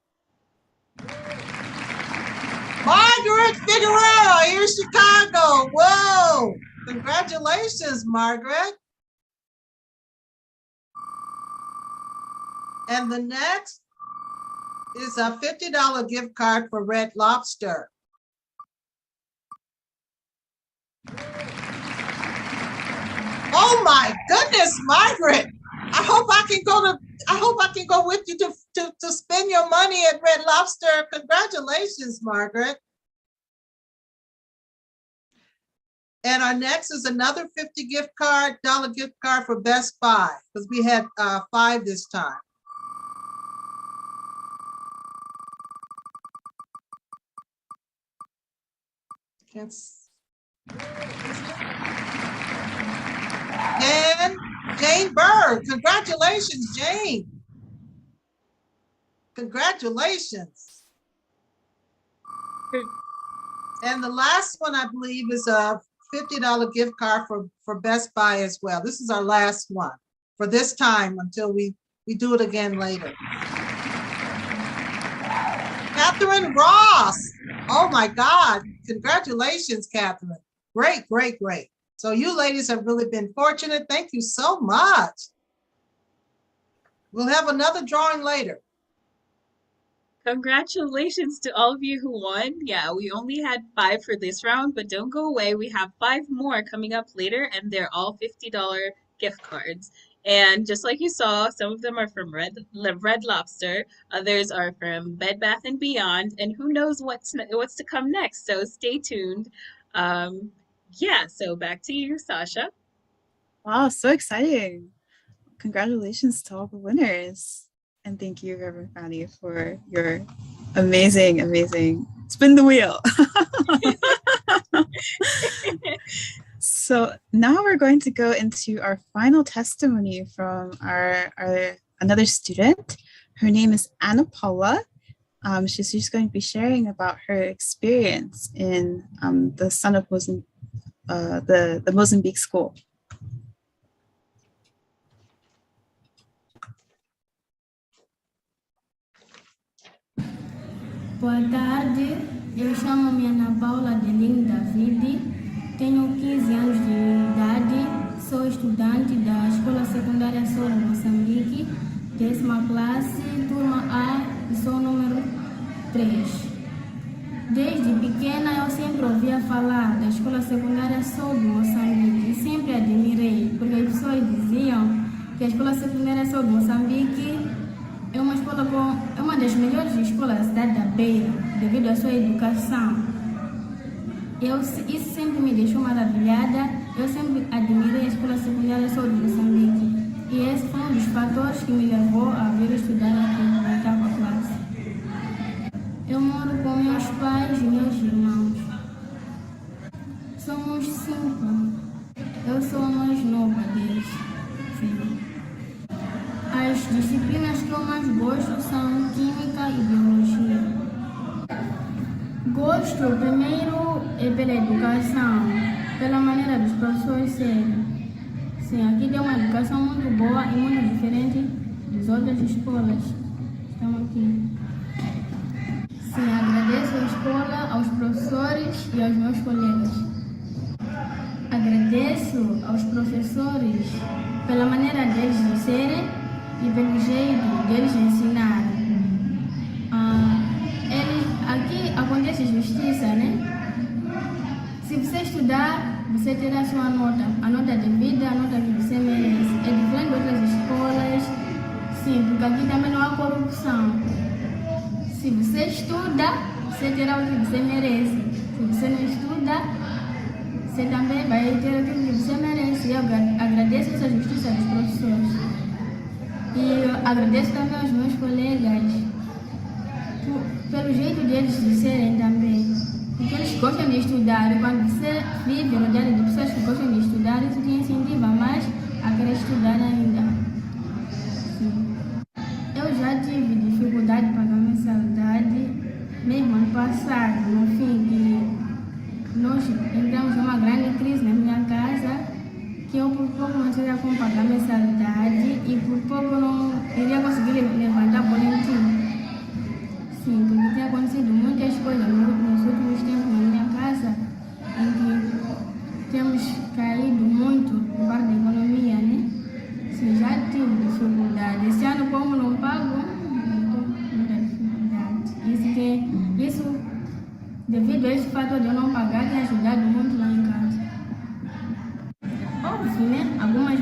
Margaret Figueroa, here in Chicago. Whoa, congratulations, Margaret. And the next is a $50 gift card for Red Lobster. Oh my goodness, Margaret. I hope I can go with you to spend your money at Red Lobster. Congratulations, Margaret. And our next is another $50 gift card for Best Buy, because we had 5 this time. Jane Berg, congratulations, Jane. Congratulations. And the last one, I believe, is a $50 gift card for Best Buy as well. This is our last one for this time until we do it again later. Catherine Ross. Oh my God. Congratulations, Catherine. Great, great, great. So you ladies have really been fortunate. Thank you so much. We'll have another drawing later. Congratulations to all of you who won. Yeah, we only had 5 for this round, but don't go away. We have 5 more coming up later, and they're all $50 gift cards. And just like you saw, some of them are from Red Lobster, others are from Bed Bath & Beyond, and who knows what's to come next. So stay tuned. Yeah, so back to you, Sasha. Wow, so exciting. Congratulations to all the winners. And thank you, Reverend Fanny, for your amazing, amazing spin the wheel. So now we're going to go into our final testimony from our another student. Her name is Anna Paula. She's just going to be sharing about her experience in the Son of Mozambique, the Mozambique school. Boa tarde, eu chamo-me Ana Paula Delino Davide, tenho 15 anos de idade, sou estudante da Escola Secundária Sul de Moçambique, 10ª classe, turma A e sou número 3. Desde pequena eu sempre ouvia falar da Escola Secundária Sul de Moçambique e sempre admirei, porque as pessoas diziam que a Escola Secundária Sul de Moçambique é uma das melhores escolas da cidade da Beira, devido à sua educação. Isso sempre me deixou maravilhada. Eu sempre admirei a Escola Secundária Sul de Moçambique. E esse foi um dos fatores que me levou a vir estudar aqui na 8ª classe. Eu moro com meus pais e meus irmãos. Somos 5. Eu sou a mais nova deles. Sim. As disciplinas que eu mais gosto são Química e Biologia. Gosto, primeiro, é pela educação, pela maneira dos professores serem. Sim, aqui tem uma educação muito boa e muito diferente das outras escolas. Estamos aqui. Sim, agradeço à escola, aos professores e aos meus colegas. Agradeço aos professores pela maneira deles de serem e pelo jeito deles ensinarem. Aqui acontece justiça, né? Se você estudar, você terá a sua nota, a nota devida, a nota que você merece. É diferente de outras escolas, sim, porque aqui também não há corrupção. Se você estuda, você terá o que você merece. Se você não estuda, você também vai ter aquilo que você merece. Eu agradeço essa justiça dos professores. E eu agradeço também aos meus colegas pelo jeito deles de serem também. Porque eles gostam de estudar. E quando você vive rodeado de pessoas que gostam de estudar, isso te incentiva mais a querer estudar ainda. Sim. Eu já tive dificuldade de pagar mensalidade, mesmo ano passado, no fim, que nós entramos numa grande crise na minha casa, que eu por pouco não teria como pagar mensalidade e por pouco não iria conseguir levantar boletim. Sim, porque tem acontecido muitas coisas nos últimos tempos na minha casa, em que temos caído muito no parte da economia, né? Sim, já tive dificuldade. Esse ano, como não pago, estou com muita dificuldade. Isso, devido a esse fato de eu não pagar, tem ajudado muito lá em casa. Óbvio, né? Algumas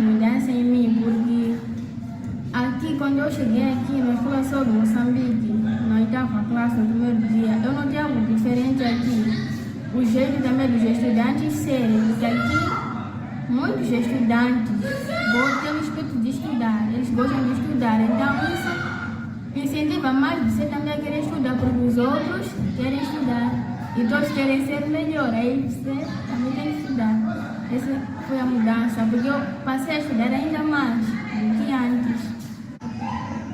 para a classe no primeiro dia, eu notei algo diferente aqui. O jeito também dos estudantes serem, porque aqui muitos estudantes têm o espírito de estudar, eles gostam de estudar, então isso incentiva mais você também a querer estudar, porque os outros querem estudar e todos querem ser melhor, aí você também tem que estudar. Essa foi a mudança, porque eu passei a estudar ainda mais do que antes.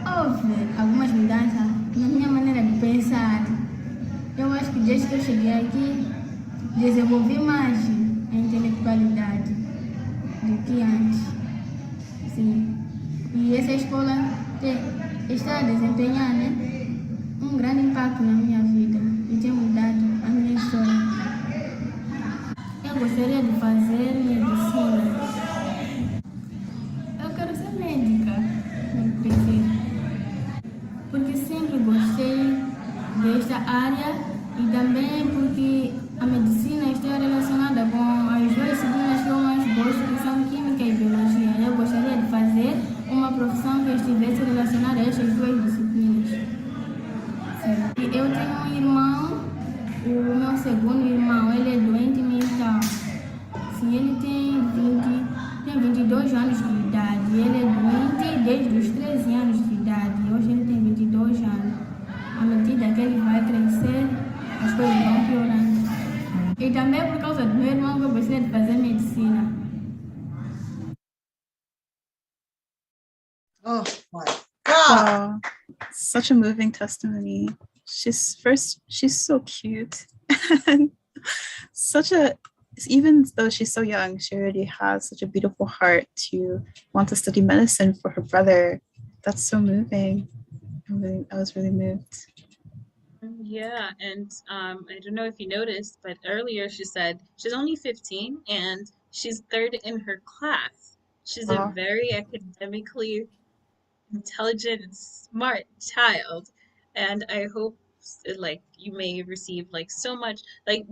Houve algumas mudanças na minha maneira de pensar. Eu acho que desde que eu cheguei aqui, desenvolvi mais a intelectualidade do que antes. Sim. E essa escola está a desempenhar, né, um grande impacto na minha vida e tem mudado a minha história. Eu gostaria de fazer medicina. Eu quero ser médica, eu prefiro. Porque sempre gostei desta área e também porque a medicina está relacionada com as duas disciplinas que eu mais gosto, que são química e biologia. Eu gostaria de fazer uma profissão que estivesse relacionada a estas duas disciplinas. Sim. E eu tenho um irmão, o meu segundo irmão, ele é doente mental. Sim, ele tem 22 anos de idade. Ele é doente desde os 13 anos de idade. Hoje ele tem 22 anos. À medida que ele vai crescer, as coisas vão piorando. E também por causa do meu irmão que eu gostaria de fazer medicina. Oh my God. Wow, such a moving testimony. She's so cute. And even though she's so young, she already has such a beautiful heart to want to study medicine for her brother. That's so moving. I was really moved. Yeah, and I don't know if you noticed, but earlier she said she's only 15 and she's third in her class. She's a Wow. very academically intelligent and smart child, and I hope like you may receive like so much like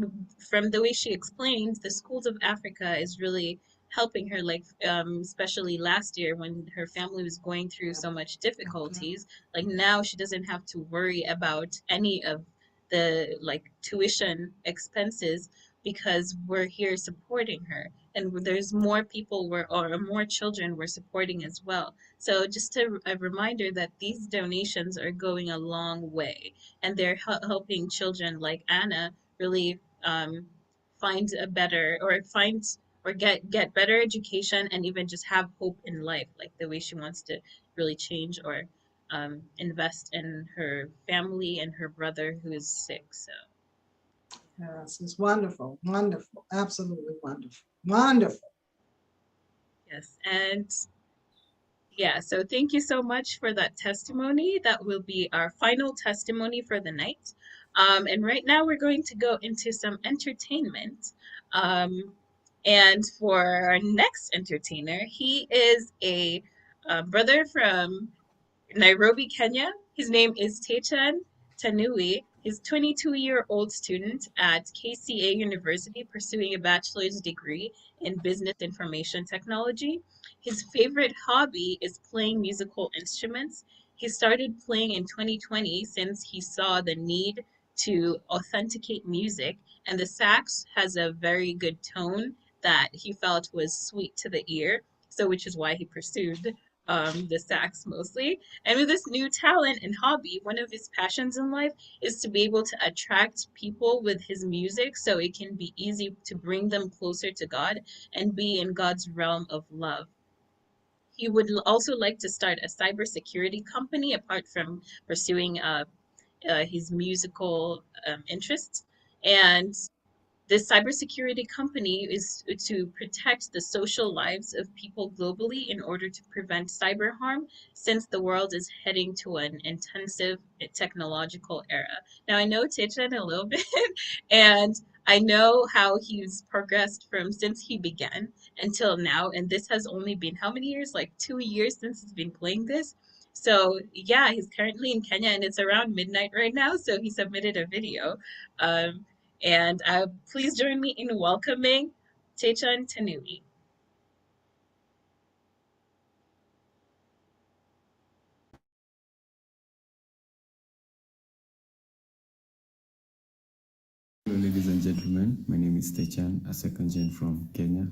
from the way she explained, the Schools of Africa is really helping her, like especially last year when her family was going through so much difficulties. Like now she doesn't have to worry about any of the like tuition expenses because we're here supporting her, and there's more people or more children we're supporting as well. So just a reminder that these donations are going a long way, and they're helping children like Anna really find a better or find or get better education and even just have hope in life, like the way she wants to really change or invest in her family and her brother who is sick. So Yes, it's wonderful, wonderful, absolutely wonderful, wonderful. yes, and yeah, so thank you so much for that testimony. That will be our final testimony for the night. And right now we're going to go into some entertainment. And for our next entertainer, he is a brother from Nairobi, Kenya. His name is Techan Tanui. He's a 22-year-old student at KCA University pursuing a bachelor's degree in business information technology. His favorite hobby is playing musical instruments. He started playing in 2020 since he saw the need to authenticate music, and the sax has a very good tone that he felt was sweet to the ear, so which is why he pursued the sax mostly. And with this new talent and hobby, one of his passions in life is to be able to attract people with his music so it can be easy to bring them closer to God and be in God's realm of love. He would also like to start a cybersecurity company apart from pursuing his musical interests. And this cybersecurity company is to protect the social lives of people globally in order to prevent cyber harm, since the world is heading to an intensive technological era. Now, I know Techan a little bit, and I know how he's progressed from since he began until now, and this has only been how many years? Like 2 years since he's been playing this. So yeah, he's currently in Kenya, and it's around midnight right now. So he submitted a video. And please join me in welcoming Techan Tanui. Hello, ladies and gentlemen. My name is Techan, a second gen from Kenya.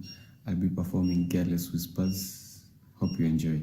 I'll be performing Careless Whispers. Hope you enjoy.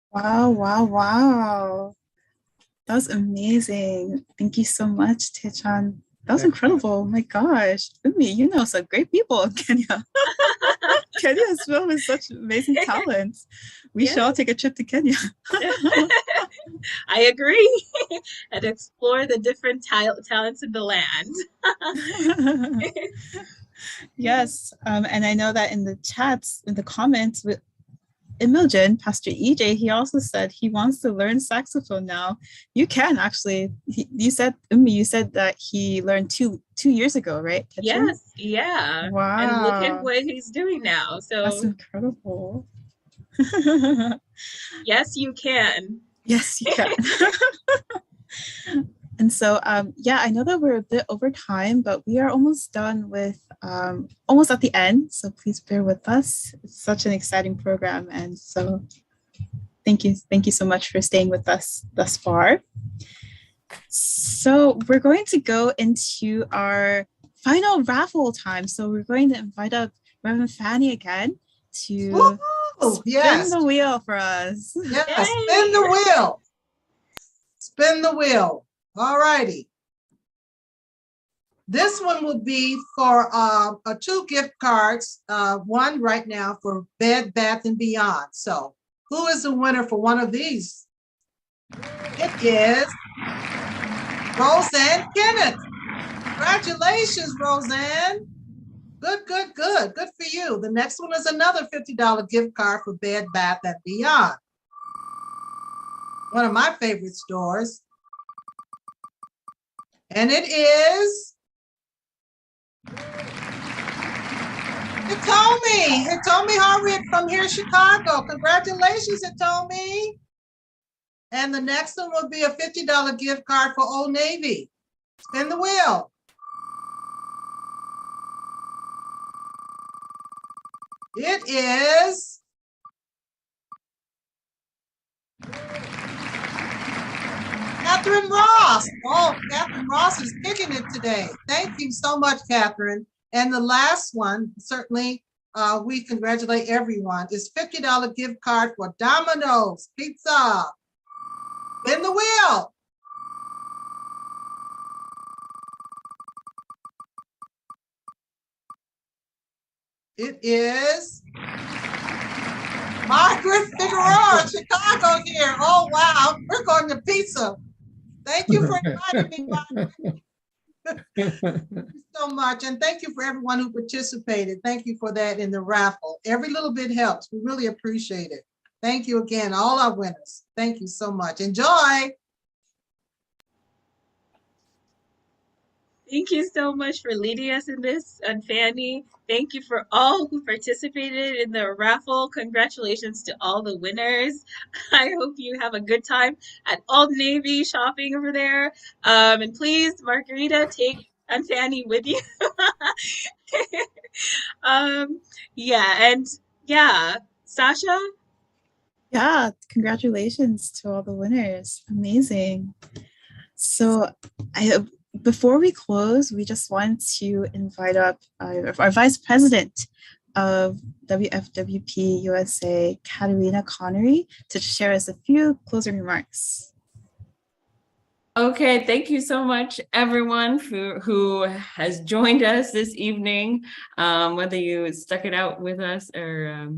Wow, wow, wow. That was amazing. Thank you so much, Techan. That was incredible. My gosh. Umi, you know some great people in Kenya. Kenya is filled with such amazing talents. We should all take a trip to Kenya. I agree. And explore the different talents of the land. Yes. And I know that in the chats, in the comments with Imogen, Pastor EJ, he also said he wants to learn saxophone now. You can actually. You said, Umi, you said that he learned two years ago, right? Techan? Yes, yeah. Wow. And look at what he's doing now. So that's incredible. Yes, you can. Yes, you can. And so, yeah, I know that we're a bit over time, but we are almost done with, almost at the end. So please bear with us. It's such an exciting program. And so thank you. Thank you so much for staying with us thus far. So we're going to go into our final raffle time. So we're going to invite up Reverend Fanny again to Woo-hoo! Yes. spin the wheel for us. Yes, spin the wheel. Spin the wheel. All righty. This one will be for 2 gift cards, one right now for Bed Bath & Beyond. So who is the winner for one of these? It is Roseanne Kenneth. Congratulations, Roseanne. Good, good, good. Good for you. The next one is another $50 gift card for Bed Bath & Beyond. One of my favorite stores. And it is Hitomi Harriet from here, Chicago. Congratulations, Hitomi. And the next one will be a $50 gift card for Old Navy. Spin the wheel. It is Catherine Ross. Oh, Catherine Ross is kicking it today. Thank you so much, Catherine. And the last one, certainly we congratulate everyone, is $50 gift card for Domino's Pizza. Spin the wheel. It is Margaret Figueroa, Chicago here. Oh, wow. We're going to pizza. Thank you for inviting me, Margaret. Thank you so much. And thank you for everyone who participated. Thank you for that in the raffle. Every little bit helps. We really appreciate it. Thank you again, all our winners. Thank you so much. Enjoy. Thank you so much for leading us in this, and Fanny. Thank you for all who participated in the raffle. Congratulations to all the winners. I hope you have a good time at Old Navy shopping over there. And please, Margarita, take and Fanny with you. Yeah, Sasha. Yeah, congratulations to all the winners. Amazing. So before we close, we just want to invite up our Vice President of WFWP USA, Katerina Connery, to share us a few closing remarks. Okay, thank you so much, everyone who has joined us this evening, whether you stuck it out with us or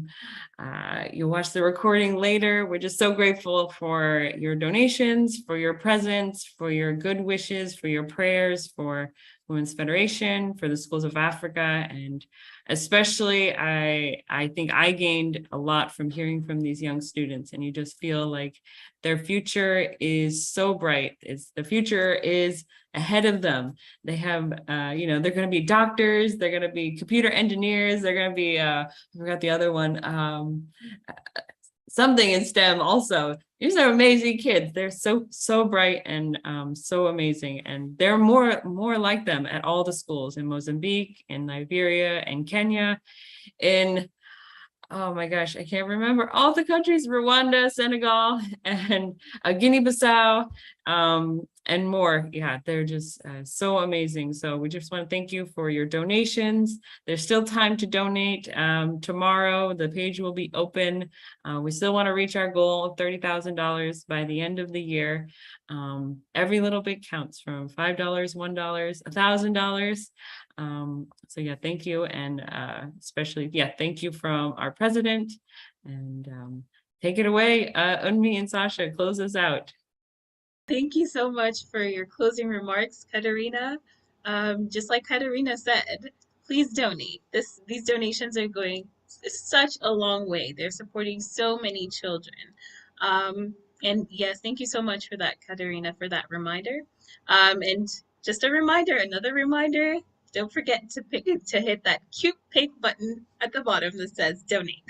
you watch the recording later. We're just so grateful for your donations, for your presence, for your good wishes, for your prayers, for Women's Federation, for the Schools of Africa, and especially I think I gained a lot from hearing from these young students, and you just feel like their future is so bright. The future is ahead of them. They have, they're going to be doctors, they're going to be computer engineers, they're going to be, I forgot the other one, something in STEM also. These are amazing kids. They're so bright and so amazing. And there are more like them at all the schools in Mozambique, in Liberia, and Kenya, in, oh my gosh, I can't remember all the countries, Rwanda, Senegal, and Guinea-Bissau, and more. Yeah, they're just so amazing. So we just want to thank you for your donations. There's still time to donate. Tomorrow, the page will be open. We still want to reach our goal of $30,000 by the end of the year. Every little bit counts, from $5, $1, $1,000. So yeah, thank you. And especially, yeah, thank you from our president. And take it away, Unmi and Sasha, close us out. Thank you so much for your closing remarks, Katerina. Just like Katerina said, please donate. These donations are going such a long way. They're supporting so many children. And yes, thank you so much for that, Katerina, for that reminder. And just a reminder, another reminder, don't forget to hit that cute pink button at the bottom that says donate.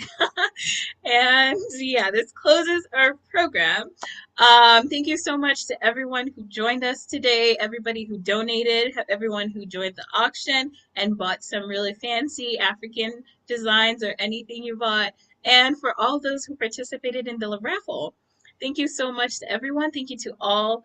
And yeah, this closes our program. Thank you so much to everyone who joined us today, everybody who donated, everyone who joined the auction and bought some really fancy African designs or anything you bought, and for all those who participated in the raffle. Thank you so much to everyone. Thank you to all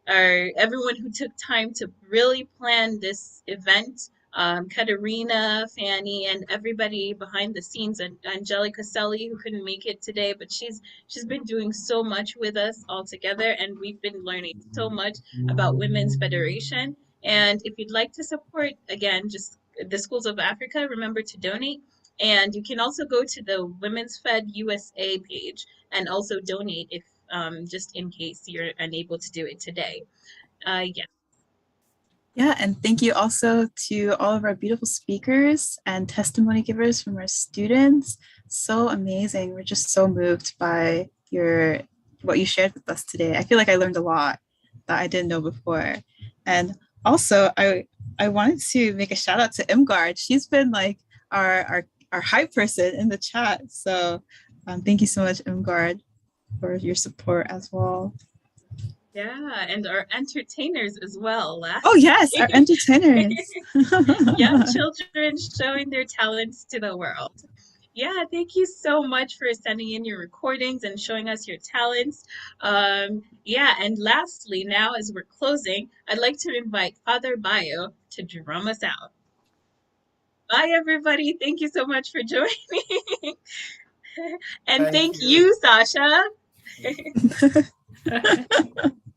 everyone who took time to really plan this event. Katerina, Fanny, and everybody behind the scenes, and Angelica Selly, who couldn't make it today, but she's been doing so much with us all together, and we've been learning so much about Women's Federation. And if you'd like to support, again, just the Schools of Africa, remember to donate. And you can also go to the Women's Fed USA page and also donate if just in case you're unable to do it today. Yeah. Yeah, and thank you also to all of our beautiful speakers and testimony givers from our students. So amazing. We're just so moved by what you shared with us today. I feel like I learned a lot that I didn't know before. And also, I wanted to make a shout out to Imgard. She's been like our hype person in the chat. So thank you so much, Imgard, for your support as well. Yeah, and our entertainers as well. Oh yes, our entertainers. Young children showing their talents to the world. Yeah, thank you so much for sending in your recordings and showing us your talents. Yeah, and lastly, now as we're closing, I'd like to invite Father Bayo to drum us out. Bye, everybody. Thank you so much for joining. And thank you, Sasha.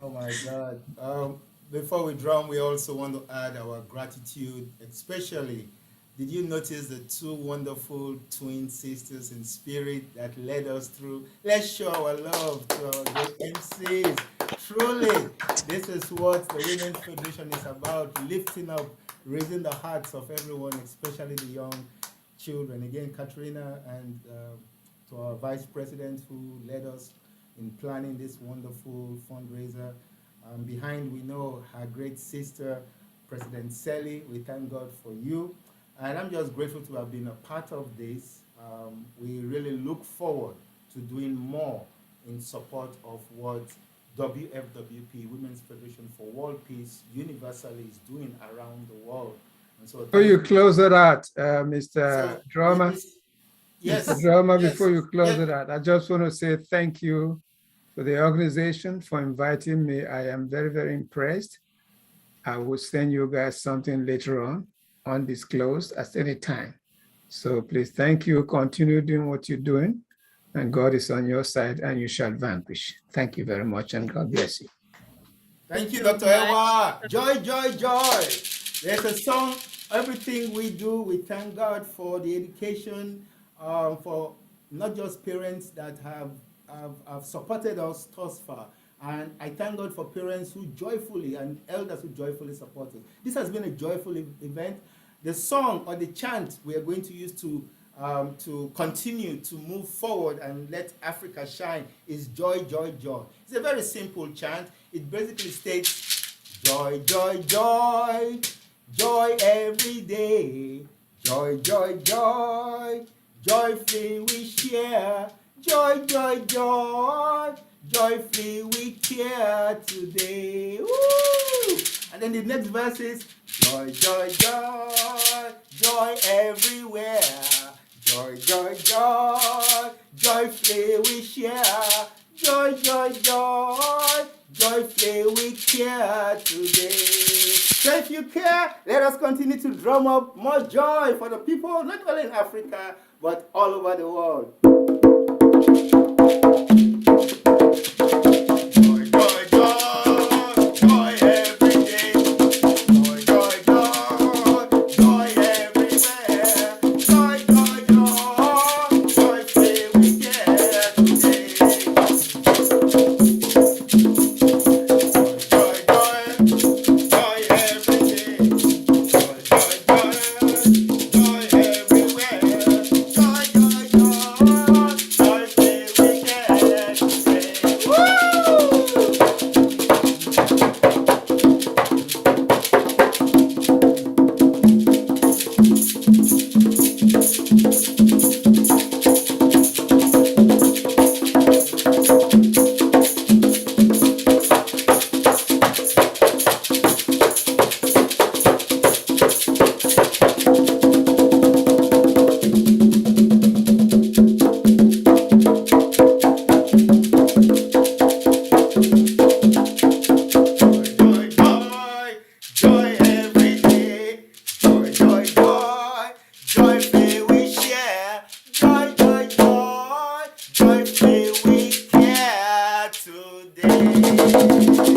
Oh my God. Before we drum, we also want to add our gratitude, especially, did you notice the two wonderful twin sisters in spirit that led us through? Let's show our love to our great MCs. Truly, this is what the Women's Federation is about, lifting up, raising the hearts of everyone, especially the young children. Again, Katrina, and to our Vice President who led us in planning this wonderful fundraiser. Behind, we know her great sister, President Selly. We thank God for you. And I'm just grateful to have been a part of this. We really look forward to doing more in support of what WFWP, Women's Federation for World Peace, universally is doing around the world. And so, before you close it out, Mr. Drama, yes, Mr. Drama, yes, before you close it out, I just want to say thank you to the organization for inviting me. I am very, very impressed. I will send you guys something later on, undisclosed at any time. So please, thank you. Continue doing what you're doing, and God is on your side, and you shall vanquish. Thank you very much, and God bless you. Thank you, Dr. Ewa. Joy, joy, joy. There's a song, everything we do, we thank God for the education, for not just parents that have supported us thus far. And I thank God for parents who joyfully and elders who joyfully support us. This has been a joyful event. The song or the chant we are going to use to continue to move forward and let Africa shine is joy, joy, joy. It's a very simple chant. It basically states, joy, joy, joy, joy every day. Joy, joy, joy, joyfully we share. Joy, joy, joy, joyfully we care today. Woo! And then the next verse is, joy, joy, joy, joy everywhere. Joy, joy, joy, joyfully we share. Joy, joy, joy, joyfully we care today. So if you care, let us continue to drum up more joy for the people, not only in Africa, but all over the world. day.